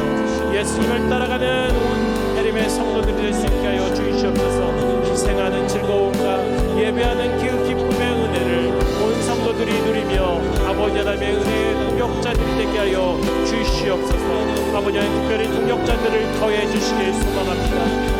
예수님을 따라가는 온 해림의 성도들이 될 수 있게 하여 주시옵소서. 희생하는 즐거움과 예배하는 그 기쁨의 은혜를 온 성도들이 누리며 아버지 하나님의 은혜의 동역자들이 되게 하여 주시옵소서. 아버지 하나님, 특별히 동역자들을 더해 주시길 소망합니다.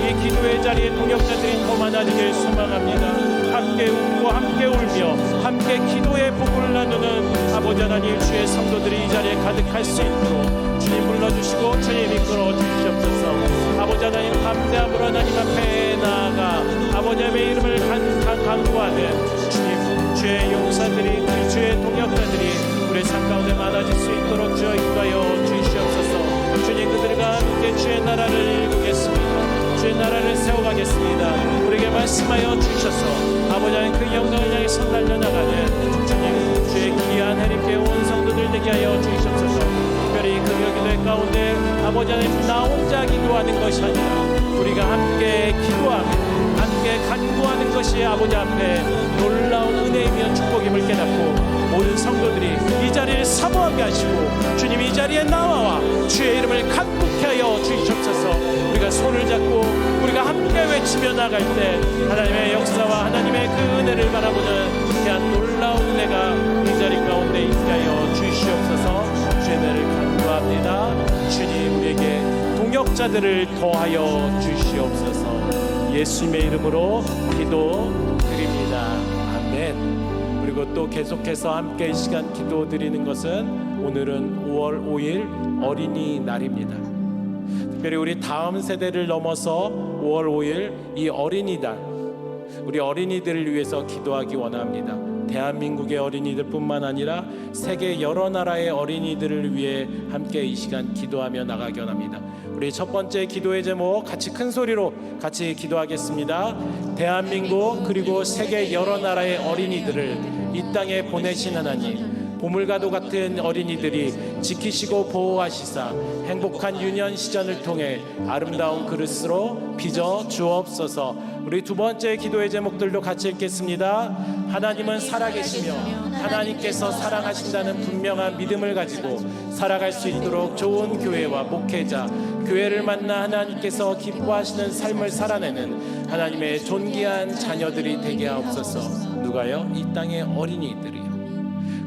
이 기도의 자리에 동역자들이 더 많아지길 소망합니다. 함께 웃고 함께 울며 함께 기도의 복을 나누는 아버지 하나님, 주의 성도들이 이 자리에 가득할 수 있도록 주님 불러주시고 주님 이끌어 주시옵소서. 아버지 하나님, 담대함으로 하나님 앞에 나아가 아버지 하나님의 이름을 간구하는 주님, 주의 용사들이, 주의 동역자들이 우리의 삶 가운데 많아질 수 있도록 주여 인도하여 주시옵소서. 주님, 그들과 함께 주의 나라를 일구겠습니다. 주의 나라를 세워가겠습니다. 우리에게 말씀하여 주셔서 아버지 하나님 그 영광을 향해서 달려나가는 주님, 주의 귀한 해림교회 온 성도들 되게 하여 주시옵소서. 특별히 금요기도회 가운데 아버지 하나님, 나 혼자 기도하는 것이 아니라 우리가 함께 기도하며 함께 간구하는 것이 아버지 앞에 놀라운 은혜이며 축복임을 깨닫고 모든 성도들이 이 자리를 사모하게 하시고 주님, 이 자리에 나와 주의 이름을 간구케 하여 주시옵소서. 우리가 손을 잡고 우리가 함께 외치며 나갈 때 하나님의 역사와 하나님의 그 은혜를 바라보는 귀한 놀라운 은혜가 이 자리 가운데 있게 하여 주시옵소서. 주의 은혜를 간구합니다. 주님, 우리에게 동역자들을 더하여 주시옵소서. 예수님의 이름으로 기도드립니다. 아멘. 그리고 또 계속해서 함께 이 시간 기도드리는 것은 오늘은 5월 5일 어린이날입니다. 특별히 우리 다음 세대를 넘어서 5월 5일 이 어린이날, 우리 어린이들을 위해서 기도하기 원합니다. 대한민국의 어린이들뿐만 아니라 세계 여러 나라의 어린이들을 위해 함께 이 시간 기도하며 나가기 원합니다. 우리 첫 번째 기도의 제목 같이 큰 소리로 같이 기도하겠습니다. 대한민국 그리고 세계 여러 나라의 어린이들을 이 땅에 보내신 하나님, 보물과도 같은 어린이들이 지키시고 보호하시사 행복한 유년 시절을 통해 아름다운 그릇으로 빚어 주옵소서. 우리 두 번째 기도의 제목들도 같이 읽겠습니다. 하나님은 살아계시며 하나님께서 사랑하신다는 분명한 믿음을 가지고 살아갈 수 있도록 좋은 교회와 목회자, 교회를 만나 하나님께서 기뻐하시는 삶을 살아내는 하나님의 존귀한 자녀들이 되게 하옵소서. 누가요? 이 땅의 어린이들이요.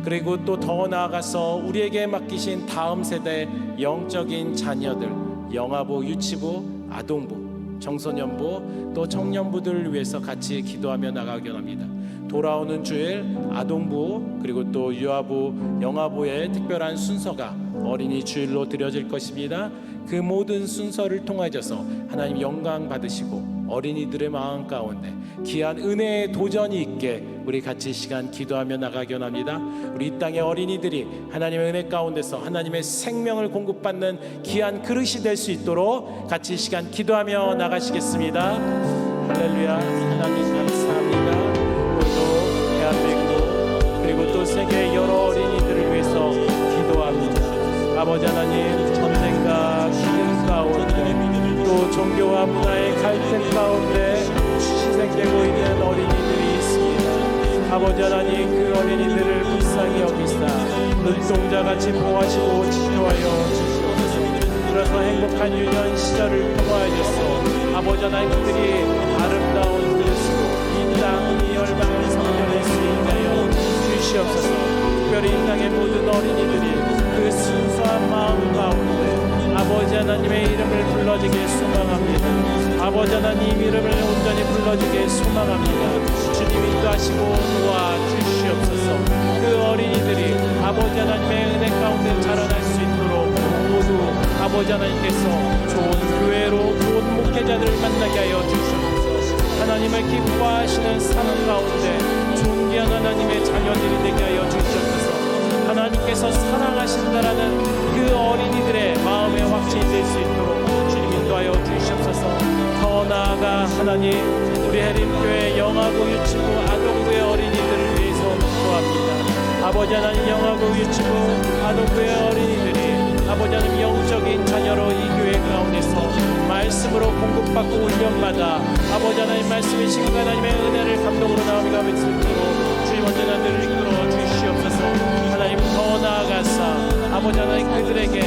그리고 또 더 나아가서 우리에게 맡기신 다음 세대 영적인 자녀들, 영아부, 유치부, 아동부, 청소년부 또 청년부들을 위해서 같이 기도하며 나가기 원합니다. 돌아오는 주일 아동부 그리고 또 유아부, 영아부의 특별한 순서가 어린이 주일로 드려질 것입니다. 그 모든 순서를 통하여서 하나님 영광 받으시고 어린이들의 마음 가운데 귀한 은혜의 도전이 있게 우리 같이 시간 기도하며 나가기 원합니다. 우리 이 땅의 어린이들이 하나님의 은혜 가운데서 하나님의 생명을 공급받는 귀한 그릇이 될 수 있도록 같이 시간 기도하며 나가시겠습니다. 할렐루야. 하나님 감사합니다. 오늘도 대한민국 그리고 또 세계 여러 어린이들을 위해서 기도합니다. 아버지 하나님, 전쟁과 기근 가운데 또 종교와 문화의 갈등 가운데 희생되고 있는 어린이들이 있습니다. 아버지 하나님, 그 어린이들을 불쌍히 여기사 눈동자같이 보호하시고 지켜하여 주시옵소서. 그래서 행복한 유년 시절을 통하여서 아버지 하나님, 그들이 아름다운 뜻으로 이 땅 이 열방을 섬겨낼 수 있게 하여 주시옵소서. 특별히 이 땅의 모든 어린이들이 그 순수한 마음 가운데 아버지 하나님의 이름을 불러주길 소망합니다. 아버지 하나님 이름을 온전히 불러주길 소망합니다. 주님 인도하시고 도와주시옵소서. 그 어린이들이 아버지 하나님의 은혜 가운데 자라날 수 있도록 모두 아버지 하나님께서 좋은 교회로 좋은 목회자들을 만나게 하여 주시옵소서. 하나님을 기뻐하시는 삶 가운데 존귀한 하나님의 자녀들이 되게 하여 주시옵소서. 하나님께서 사랑하신다라는 그 어린이들의 마음의 확신이 될 수 있도록 주님 인도하여 주시옵소서. 더 나아가 하나님, 우리 해림교회 영아부 유치부 아동부의 어린이들을 위해서 기도합니다. 아버지 하나님, 영아부 유치부 아동부의 어린이들이 아버지 하나님 영적인 자녀로 이 교회 가운데서 말씀으로 공급받고 훈련받아 아버지 하나님 말씀의 신과 하나님의 은혜를 감동으로 나오며 있을 수 있도록 주님 언제나 늘 이끌어 주시옵소서. 하나님, 더 나아가사 아버지 하나님 그들에게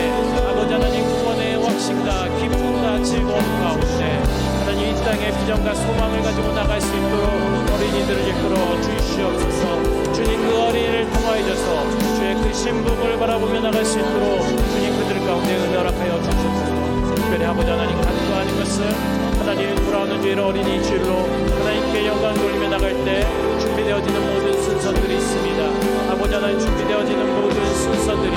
아버지 하나님 구원의 확신과 기쁨과 즐거움 가운데 하나님 이 땅의 비전과 소망을 가지고 나갈 수 있도록 어린이들을 이끌어 주시옵소서. 주님, 그 어린이를 통하여서 주의 그 신복을 바라보며 나갈 수 있도록 주님 그들 가운데 은혜 허락하여 주시옵소서. 특별히 아버지 하나님 간구하는 것은 하나님 돌아오는 주일 어린이 주일로 하나님께 영광 돌리며 나갈 때 준비되어지는 모든 순서들이 있습니다. 아버지 하나님, 준비되어지는 모든 순서들이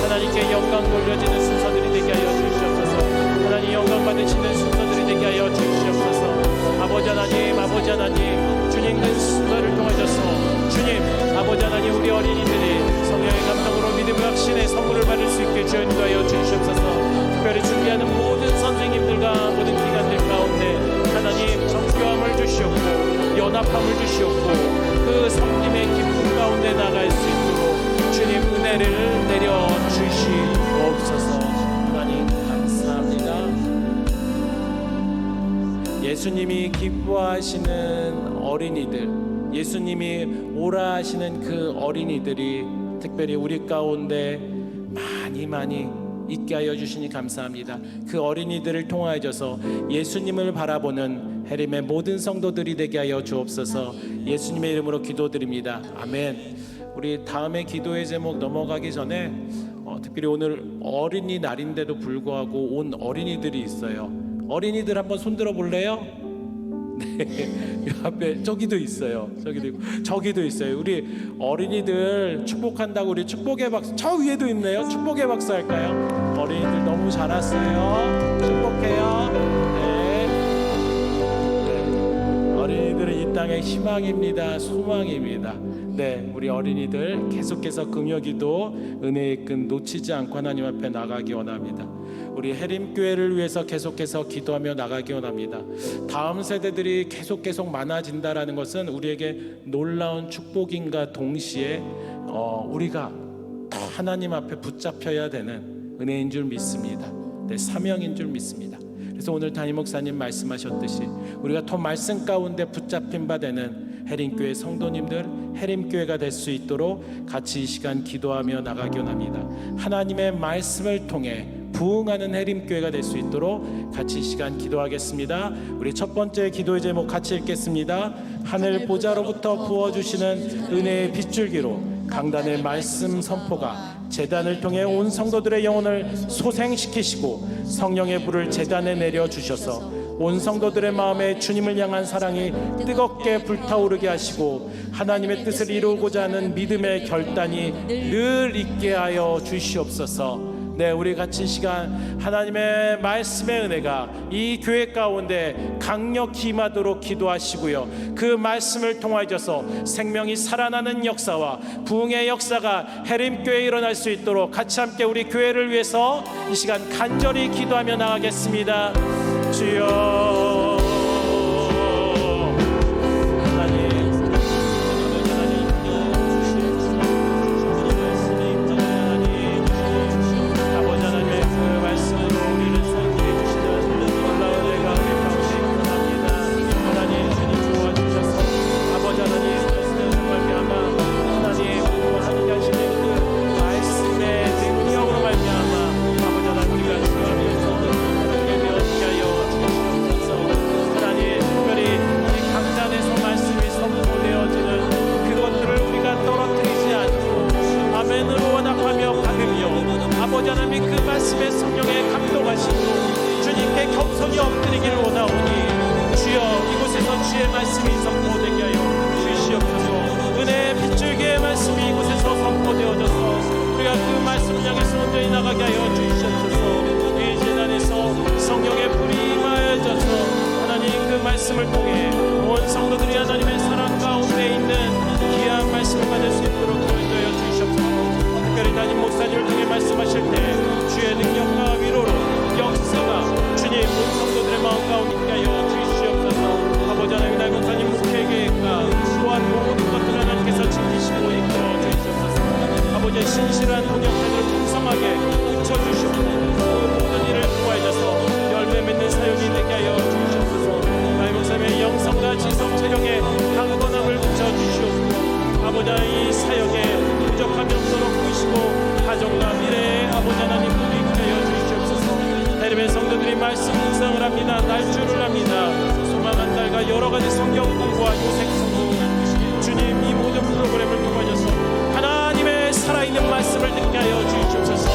하나님께 영광 돌려지는 순서들이 되게 하여 주시옵소서. 하나님 영광 받으시는 순서들이 되게 하여 주시옵소서. 아버지 하나님 주님 그 순서를 통하셔서 주님 아버지 하나님 우리 어린이들이 성령의 감동으로 믿음의 확신의 선물을 받을 수 있게 주여 인도하여 주시옵소서. 특별히 준비하는 모든 선생님들과 모든 기관들 가운데 하나님 정교함을 주시옵고 연합함을 주시옵고 그 섬김의 기쁨 가운데 나갈 수 있도록 주님 은혜를 내려 주시옵소서. 하나님 감사합니다. 예수님이 기뻐하시는 어린이들, 예수님이 오라 하시는 그 어린이들이 특별히 우리 가운데 많이 있게 하여 주시니 감사합니다. 그 어린이들을 통하여서 예수님을 바라보는 해림의 모든 성도들이 되게 하여 주옵소서. 예수님의 이름으로 기도드립니다. 아멘. 우리 다음의 기도의 제목 넘어가기 전에 특별히 오늘 어린이날인데도 불구하고 온 어린이들이 있어요. 어린이들 한번 손들어 볼래요? 네, 이 앞에 저기도 있어요. 저기도 있어요. 우리 어린이들 축복한다고 우리 축복의 박수. 저 위에도 있네요. 축복의 박수 할까요? 어린이들 너무 잘 왔어요. 축복해요. 네. 어린이들은 이 땅의 희망입니다. 소망입니다. 네, 우리 어린이들 계속해서 금요기도 은혜의 끈 놓치지 않고 하나님 앞에 나가기 원합니다. 우리 해림교회를 위해서 계속해서 기도하며 나가기 원합니다. 다음 세대들이 계속 많아진다라는 것은 우리에게 놀라운 축복인가 동시에 우리가 더 하나님 앞에 붙잡혀야 되는 은혜인 줄 믿습니다. 네, 사명인 줄 믿습니다. 그래서 오늘 담임 목사님 말씀하셨듯이 우리가 더 말씀 가운데 붙잡힌 바 되는 해림교회 성도님들, 해림교회가 될 수 있도록 같이 이 시간 기도하며 나가기 원합니다. 하나님의 말씀을 통해 부흥하는 해림교회가 될 수 있도록 같이 이 시간 기도하겠습니다. 우리 첫 번째 기도의 제목 같이 읽겠습니다. 하늘 보좌로부터 부어주시는 은혜의 빗줄기로 강단의 말씀 선포가 제단을 통해 온 성도들의 영혼을 소생시키시고 성령의 불을 제단에 내려주셔서 온 성도들의 마음에 주님을 향한 사랑이 뜨겁게 불타오르게 하시고 하나님의 뜻을 이루고자 하는 믿음의 결단이 늘 있게 하여 주시옵소서. 네, 우리 같이 이 시간 하나님의 말씀의 은혜가 이 교회 가운데 강력히 임하도록 기도하시고요, 그 말씀을 통하여서 생명이 살아나는 역사와 부흥의 역사가 해림교회에 일어날 수 있도록 같이 함께 우리 교회를 위해서 이 시간 간절히 기도하며 나가겠습니다. 주여 말씀을 통해 온 성도들이 하나님의 사랑 가운데 있는 귀한 말씀을 받을 수 있도록 인도하여 주시옵소서. 특별히 담임 목사님을 통해 말씀하실 때 주의 능력과 위로로 역사가 주님 온 성도들의 마음 가운데 있게 하여 주시옵소서. 아버지 하나님, 담임 목사님 목회 계획과 또한 모든 것들을 하나님께서 지키시고 이끌어 주시옵소서. 아버지의 신실한 동역자들을 풍성하게 붙여주시옵소서. 그 모든 일을 도와주셔서 열매 맺는 사역이 되게 하여 주시옵소서. 목사님의 영성과 지성 체력에 강건함을 붙여주시옵소서. 아버지 이 사역에 부족함이 없도록 보시고 가정과 미래에 아버지 하나님 꿈이 있게 하여 주시옵소서. 대림의 성도들이 말씀 묵상을 합니다. 날주를 합니다. 소망한 날과 여러 가지 성경 공부와 요색 성공, 주님 이 모든 프로그램을 통하여서 하나님의 살아있는 말씀을 듣게 하여 주시옵소서.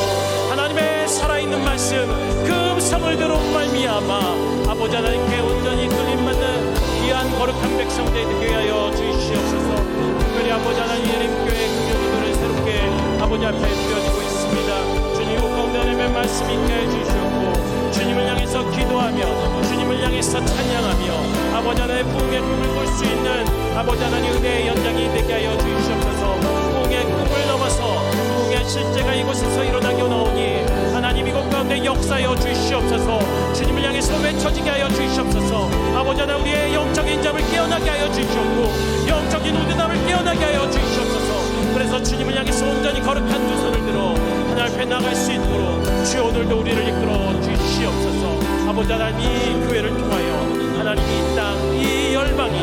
하나님의 살아있는 말씀 그 음성을 들어 말미암아 아버지 하나님께 온전히 끌림받는 귀한 거룩한 백성들이 되게 하여 주시옵소서. 특별히 아버지 하나님 예림교회 금요기도를 새롭게 아버지 앞에 드려지고 있습니다. 주님 가운데 하나님의 말씀 있게 해주시옵고 주님을 향해서 기도하며 주님을 향해서 찬양하며 아버지 하나님의 부흥의 꿈을 꿀 수 있는 아버지 하나님 은혜의 연장이 되게 하여 주시옵소서. 부흥의 꿈을 넘어서 부흥의 실제가 이곳에서 일어나게 나오니 하나님 이곳 가운데 역사하여 주시옵소서. 주님을 향해서 외쳐지게 하여 주시옵소서. 아버지 하나님 우리의 영적인 잠을 깨어나게 하여 주시옵고 영적인 우둔함을 깨어나게 하여 주시옵소서. 그래서 주님을 향해서 온전히 거룩한 두 손을 들어 하나님 앞에 나갈 수 있도록 주여 오늘도 우리를 이끌어 주시옵소서. 아버지 하나님 이 교회를 통하여 하나님 이 땅, 이 열방이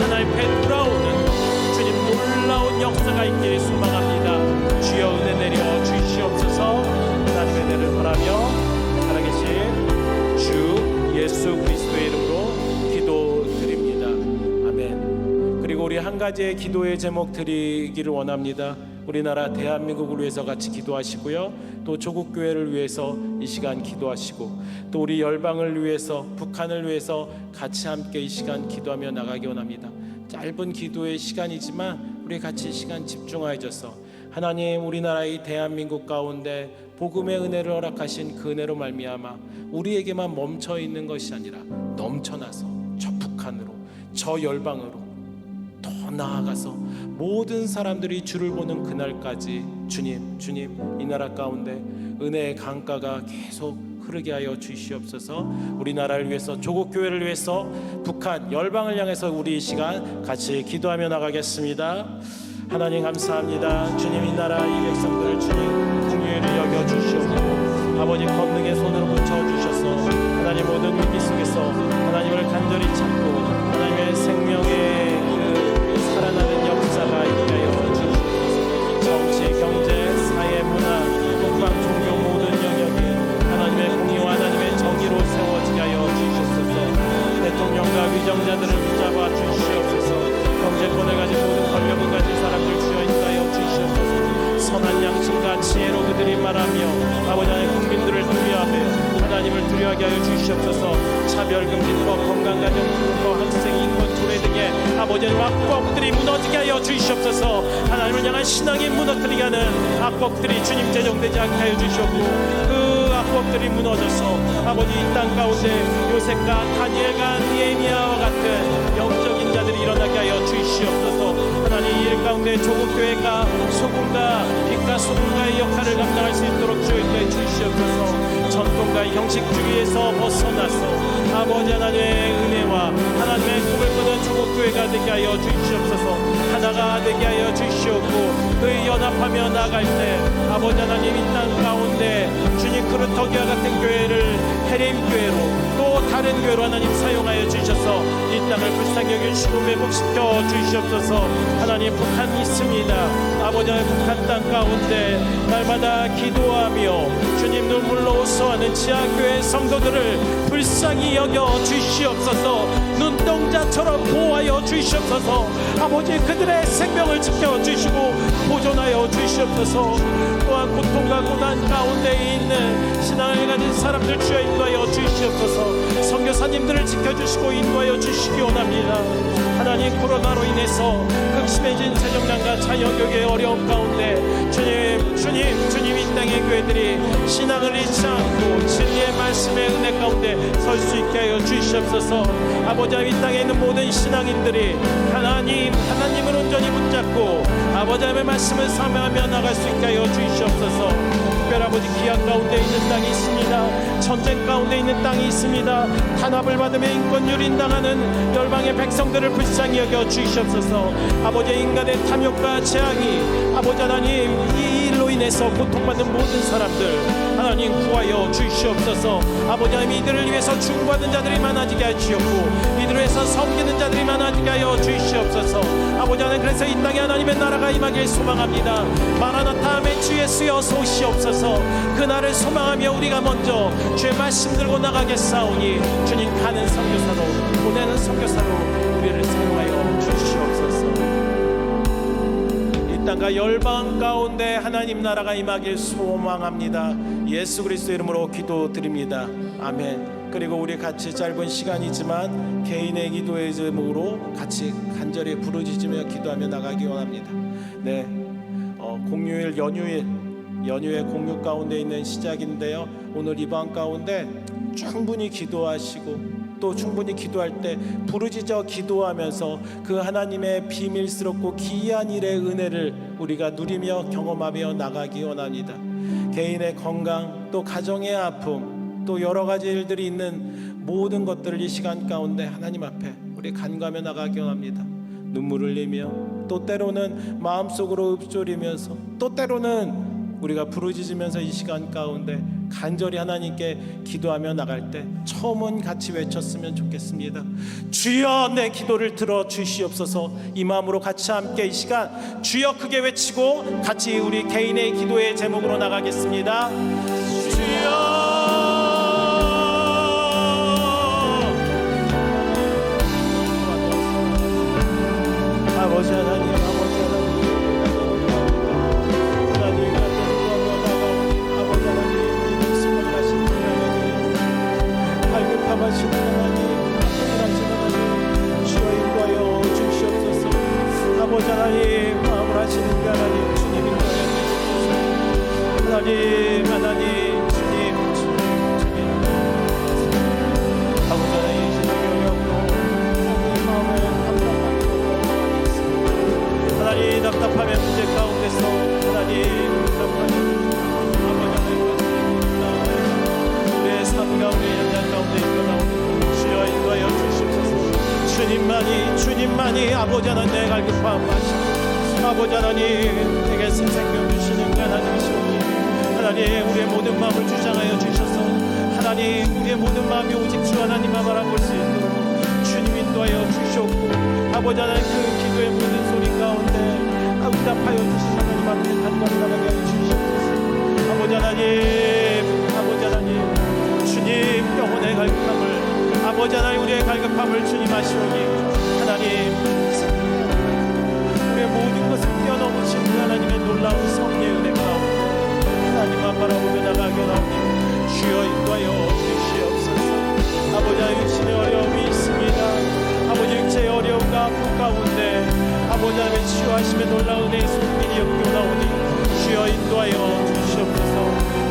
하나님 앞에 돌아오는 주님 놀라운 역사가 있기를 소망합니다. 주여 은혜 내려 주시옵소서. 하나님의 은혜를 바라며 살아계신 주 예수 그리스도의 이름으로 기도드립니다. 아멘. 그리고 우리 한 가지의 기도의 제목 드리기를 원합니다. 우리나라 대한민국을 위해서 같이 기도하시고요, 또 조국 교회를 위해서 이 시간 기도하시고 또 우리 열방을 위해서 북한을 위해서 같이 함께 이 시간 기도하며 나가기 원합니다. 짧은 기도의 시간이지만 우리 같이 이 시간 집중하여져서 하나님 우리나라의 대한민국 가운데 복음의 은혜를 허락하신 그 은혜로 말미암아 우리에게만 멈춰 있는 것이 아니라 넘쳐나서 저 북한으로 저 열방으로 더 나아가서 모든 사람들이 주를 보는 그날까지 주님 이 나라 가운데 은혜의 강가가 계속 흐르게 하여 주시옵소서. 우리나라를 위해서 조국 교회를 위해서 북한 열방을 향해서 우리 이 시간 같이 기도하며 나가겠습니다. 하나님 감사합니다. 주님 이 나라 이 백성들을 주님 긍휼히 여겨 주시옵고 아버지 권능의 손으로 붙여 주셔서 하나님 모든 위기 속에서 하나님을 간절히 찾고 하나님의 생명의 그 살아나는 역사가 있게 하여 주시옵소서. 정치, 경제, 사회, 문화, 국방, 종교 모든 영역에 하나님의 공의와 하나님의 정의로 세워지게 하여 주시옵소서. 대통령과 위정자들을 붙잡아 주시옵소서. 경제권을 가진 모든 권력을 가진 사람들 주여 인도하여 주시옵소서. 선한 양심과 지혜로 바라며 아버지 하나님 국민들을 두려워하며 하나님을 두려워하게 하여 주시옵소서. 차별금지법, 건강가정법, 학생 인권 조례 등의 아버지 하나님 악법들이 무너지게 하여 주시옵소서. 하나님을 향한 신앙이 무너뜨리게 하는 악법들이 주님 제정되지 않게 하여 주시옵고, 그 악법들이 무너져서 아버지 이 땅 가운데 요셉과 다니엘과 느헤미야와 같은 영적인 자들이 일어나게 하여 주시옵소서. 하나님 이 일 가운데 조국교회가 소금과 빛과 소금과의 역할을 감당할 수 있도록 주여 주시옵소서. 전통과 형식주의에서 벗어나서 아버지 하나님의 은혜와 하나님의 꿈을 꾸는 조국교회가 되게 하여 주시옵소서. 하나가 되게 하여 주시옵고, 그의 연합하며 나갈 때 아버지 하나님 이 땅 가운데 주님 그루터기와 같은 교회를 해림교회로 또 다른 교회로 하나님 사용하여 주셔서 이 땅을 불쌍히 여기시고 회복시켜 주시옵소서. 하나님 북한 있습니다. 아버지 하나님 북한 땅 가운데 날마다 기도하며 주님 눈물로 호소하는 지하교회 성도들을 불쌍히 여겨 주시옵소서. 눈동자처럼 보호하여 주시옵소서. 아버지 그들의 생명을 지켜주시고 보존하여 주시옵소서. 또한 고통과 고난 가운데 있는 신앙을 가진 사람들 주여 인도하여 주시옵소서. 선교사님들을 지켜주시고 인도하여 주시기 원합니다. 하나님 코로나로 인해서 극심해진 재정난과 자연경의 어려움 가운데 주님 이 땅의 교회들이 신앙을 잃지 않고 진리의 말씀의 은혜 가운데 설 수 있게 하여 주시옵소서. 아버지 이 땅에 있는 모든 신앙인들이 하나님을 온전히 붙잡고 아버지 의 말씀을 사모하며 나갈 수 있게 하여 주시옵소서. 특별아버지 기약 가운데 있는 땅이 있습니다. 전쟁 가운데 있는 땅이 있습니다. 탄압을 받으며 인권 유린당하는 열방의 백성들을 불쌍히 여겨 주시옵소서. 아버지 인간의 탐욕과 재앙이 아버지 하나님 이 일로 인해서 고통받는 모든 사람들 하나님 구하여 주시옵소서. 아버지 하나님 이들을 위해서 중보하는 자들이 많아지게 하시옵고 이들을 위해서 섬기는 자들이 많아지게 하여 주시옵소서. 아버지 하나님 그래서 이 땅에 하나님의 나라가 임하길 소망합니다. 마라나타 아멘 주 예수여 오시옵소서. 그날을 소망하며 우리가 먼저 주의 말씀 들고 나가겠사오니 주님 가는 선교사로 보내는 선교사로 우리를 사용하여 주시옵소서. 이 땅과 열방 가운데 하나님 나라가 임하길 소망합니다. 예수 그리스도 이름으로 기도드립니다. 아멘. 그리고 우리 같이 짧은 시간이지만 개인의 기도의 제목으로 같이 간절히 부르짖으며 기도하며 나가기 원합니다. 네, 공휴일 연휴의 공휴 가운데 있는 시작인데요. 오늘 이 밤 가운데 충분히 기도하시고 또 충분히 기도할 때 부르짖어 기도하면서 그 하나님의 비밀스럽고 기이한 일의 은혜를 우리가 누리며 경험하며 나가기 원합니다. 개인의 건강 또 가정의 아픔 또 여러 가지 일들이 있는 모든 것들을 이 시간 가운데 하나님 앞에 우리 간구하며 나가기 원합니다. 눈물 흘리며 또 때로는 마음속으로 읊조리면서 또 때로는 우리가 부르짖으면서 이 시간 가운데 간절히 하나님께 기도하며 나갈 때 처음은 같이 외쳤으면 좋겠습니다. 주여 내 기도를 들어 주시옵소서. 이 마음으로 같이 함께 이 시간 주여 크게 외치고 같이 우리 개인의 기도의 제목으로 나가겠습니다. 주여 아버지 하나님 하시는 하나님, 주여 인도하여 주시옵소서. 아버지 하나님, 마음을 하시는 하나님, 주님 인도하여 주시옵소서. 하나님, 주님 아버지 하나님, 주님의 영역으로 하나님 마음을 답답하고 하나님 답답함의 문제 가운데서 하나님 답답하고 삶 가운데 현장 가운데 일어나오는 주여 인도하여 주시옵소서. 주님만이 아버지 하나님 내 갈급함 아시고 아버지 하나님 내게 새 생명 주시는 하나님이시오니 하나님 우리의 모든 마음을 주장하여 주셔서 하나님 우리의 모든 마음이 오직 주 하나님만 바라볼 수 있도록 주님 인도하여 주시옵고 아버지 하나님 그 기도의 모든 소리 가운데 응답하여 주신 하나님 앞에 간절히 나가게 하여 주시옵소서. 아버지 하나님 주님 영혼의 갈급함을 아버지 하나님 우리의 갈급함을 주님 아시오니 하나님 우리의 모든 것을 뛰어넘으신 하나님의 놀라운 성령의 은혜 가운데 하나님만 바라보며 나가겠나오니 주여 인도하여 주시옵소서. 아버지 하나님 신의 어려움이 있습니다. 아버지 육체의 어려움과 아픔 가운데 아버지 하나님의 치유하심의 놀라운 은혜의 손길이 엮여나오니 주여 인도하여 주시옵소서.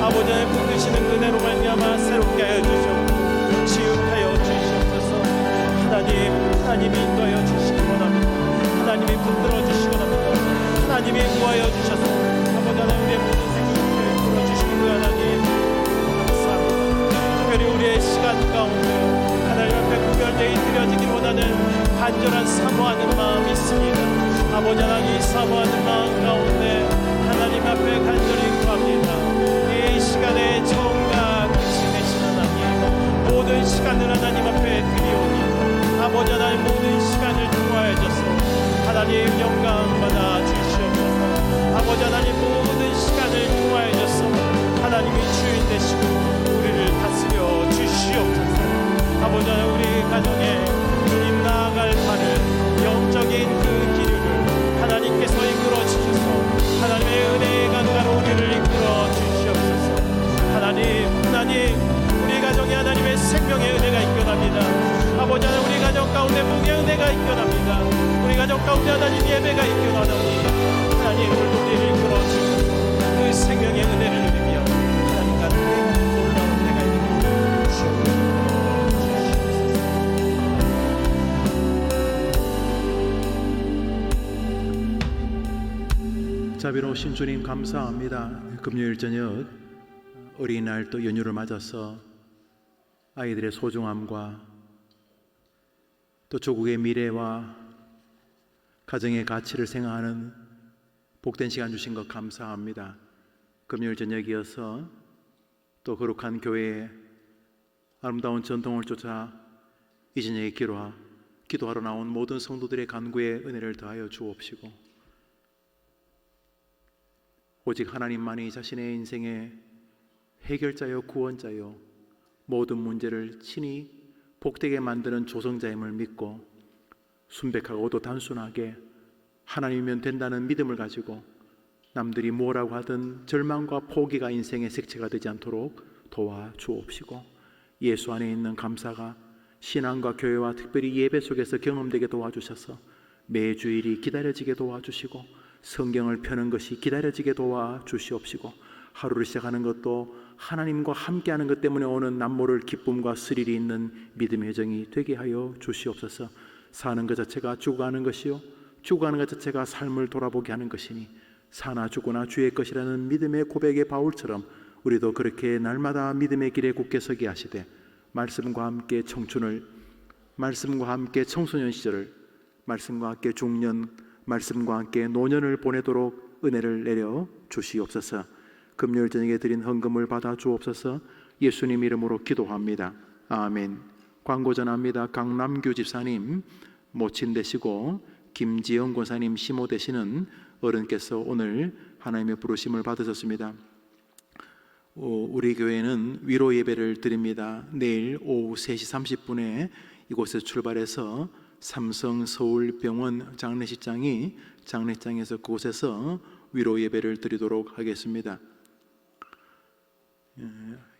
아버지 하나님 붙드시는 은혜로 말미암아 새롭게 하여 주시옵소서. 지극하여 주시옵소서. 하나님이 인도하여 주시기 원합니다. 하나님이 붙들어 주시기 원합니다. 하나님이 구하여 주셔서 아버지 하나님의 모든 생명을 풀어주시는 하나님 감사합니다. 특별히 우리의 시간 가운데 하나님 앞에 구별되이 드려지길 원하는 간절한 사모하는 마음이 있습니다. 아버지 하나님 사모하는 마음 가운데 하나님 앞에 간절히 구합니다. 이 시간에 처음과 끝이 되신 하나님, 모든 시간을 하나님 앞에 드리오니 아버지 하나님 모든 시간을 통하여져서 하나님 영광 받아 주시옵소서. 아버지 하나님 모든 시간을 통하여져서 하나님이 주인 되시고 우리를 다스려 주시옵소서. 아버지 하나님 우리 가정에 주님 나아갈 바를 영적인 그 기류를 하나님께서 이끌어 주셔서 하나님의 은혜의 강가로 우리를 이끌어 주시옵소서. 하나님 우리 가정에 하나님의 생명의 은혜가 있겨납니다. 아버지 하나님 우리 가정 가운데 복의 은혜가 있겨납니다. 우리 가정 가운데 하나님 예배가 있겨나오니 하나님 오늘도 우리를 이끌어 주셔서 그 생명의 은혜를 누리며 하나님과 함께 놀라운 은혜가 있는 주시옵소서. 자비로우신 주님 감사합니다. 금요일 저녁 어린이날 또 연휴를 맞아서 아이들의 소중함과 또 조국의 미래와 가정의 가치를 생각하는 복된 시간 주신 것 감사합니다. 금요일 저녁이어서 또 거룩한 교회의 아름다운 전통을 쫓아 이 저녁에 기도하러 나온 모든 성도들의 간구에 은혜를 더하여 주옵시고 오직 하나님만이 자신의 인생의 해결자요 구원자요 모든 문제를 친히 복되게 만드는 조성자임을 믿고 순백하고도 단순하게 하나님이면 된다는 믿음을 가지고 남들이 뭐라고 하든 절망과 포기가 인생의 색채가 되지 않도록 도와주옵시고 예수 안에 있는 감사가 신앙과 교회와 특별히 예배 속에서 경험되게 도와주셔서 매주일이 기다려지게 도와주시고 성경을 펴는 것이 기다려지게 도와주시옵시고 하루를 시작하는 것도 하나님과 함께하는 것 때문에 오는 남모를 기쁨과 스릴이 있는 믿음의 여정이 되게 하여 주시옵소서. 사는 것 자체가 죽어가는 것이요 죽어가는 것 자체가 삶을 돌아보게 하는 것이니 사나 죽으나 주의 것이라는 믿음의 고백의 바울처럼 우리도 그렇게 날마다 믿음의 길에 굳게 서게 하시되 말씀과 함께 청춘을, 말씀과 함께 청소년 시절을, 말씀과 함께 중년, 말씀과 함께 노년을 보내도록 은혜를 내려 주시옵소서. 금요일 저녁에 드린 헌금을 받아 주옵소서. 예수님 이름으로 기도합니다. 아멘. 광고 전합니다. 강남규 집사님 모친 되시고 김지영 권사님 시모 되시는 어른께서 오늘 하나님의 부르심을 받으셨습니다. 우리 교회는 위로 예배를 드립니다. 내일 오후 3시 30분에 이곳에서 출발해서 삼성 서울병원 장례식장에서 그곳에서 위로 예배를 드리도록 하겠습니다.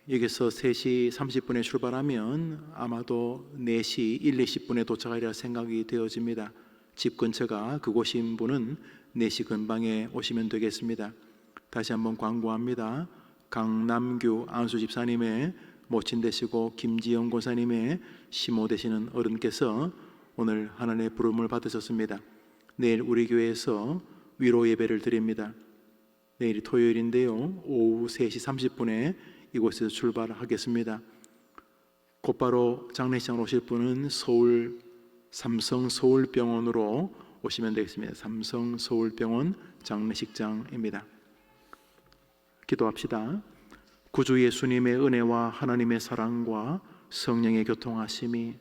여기서 3시 30분에 출발하면 아마도 4시 1, 20분에 도착하리라 생각이 되어집니다. 집 근처가 그곳인 분은 4시 근방에 오시면 되겠습니다. 다시 한번 광고합니다. 강남규 안수 집사님의 모친 되시고 김지영 권사님의 시모 되시는 어른께서 오늘 하나님의 부름을 받으셨습니다. 내일 우리 교회에서 위로 예배를 드립니다. 내일이 토요일인데요. 오후 3시 30분에 이곳에서 출발하겠습니다. 곧바로 장례식장으로 오실 분은 서울 삼성 서울병원으로 오시면 되겠습니다. 삼성 서울병원 장례식장입니다. 기도합시다. 구주 예수님의 은혜와 하나님의 사랑과 성령의 교통하심이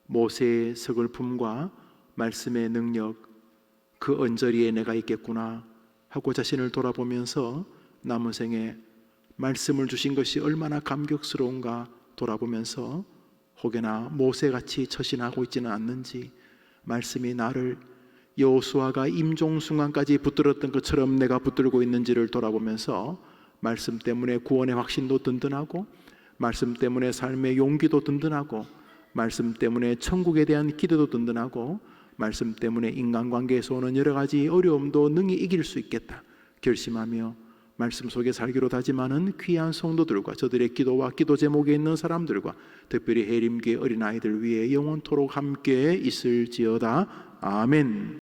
모세의 서글픔과 말씀의 능력, 그 언저리에 내가 있겠구나 하고 자신을 돌아보면서 남은 생에 말씀을 주신 것이 얼마나 감격스러운가 돌아보면서 혹여나 모세같이 처신하고 있지는 않는지, 말씀이 나를 여호수아가 임종순간까지 붙들었던 것처럼 내가 붙들고 있는지를 돌아보면서 말씀 때문에 구원의 확신도 든든하고, 말씀 때문에 삶의 용기도 든든하고, 말씀 때문에 천국에 대한 기대도 든든하고, 말씀 때문에 인간관계에서 오는 여러 가지 어려움도 능히 이길 수 있겠다 결심하며 말씀 속에 살기로 다짐하는 귀한 성도들과 저들의 기도와 기도 제목에 있는 사람들과 특별히 해림교회 어린아이들 위해 영원토록 함께 있을지어다. 아멘.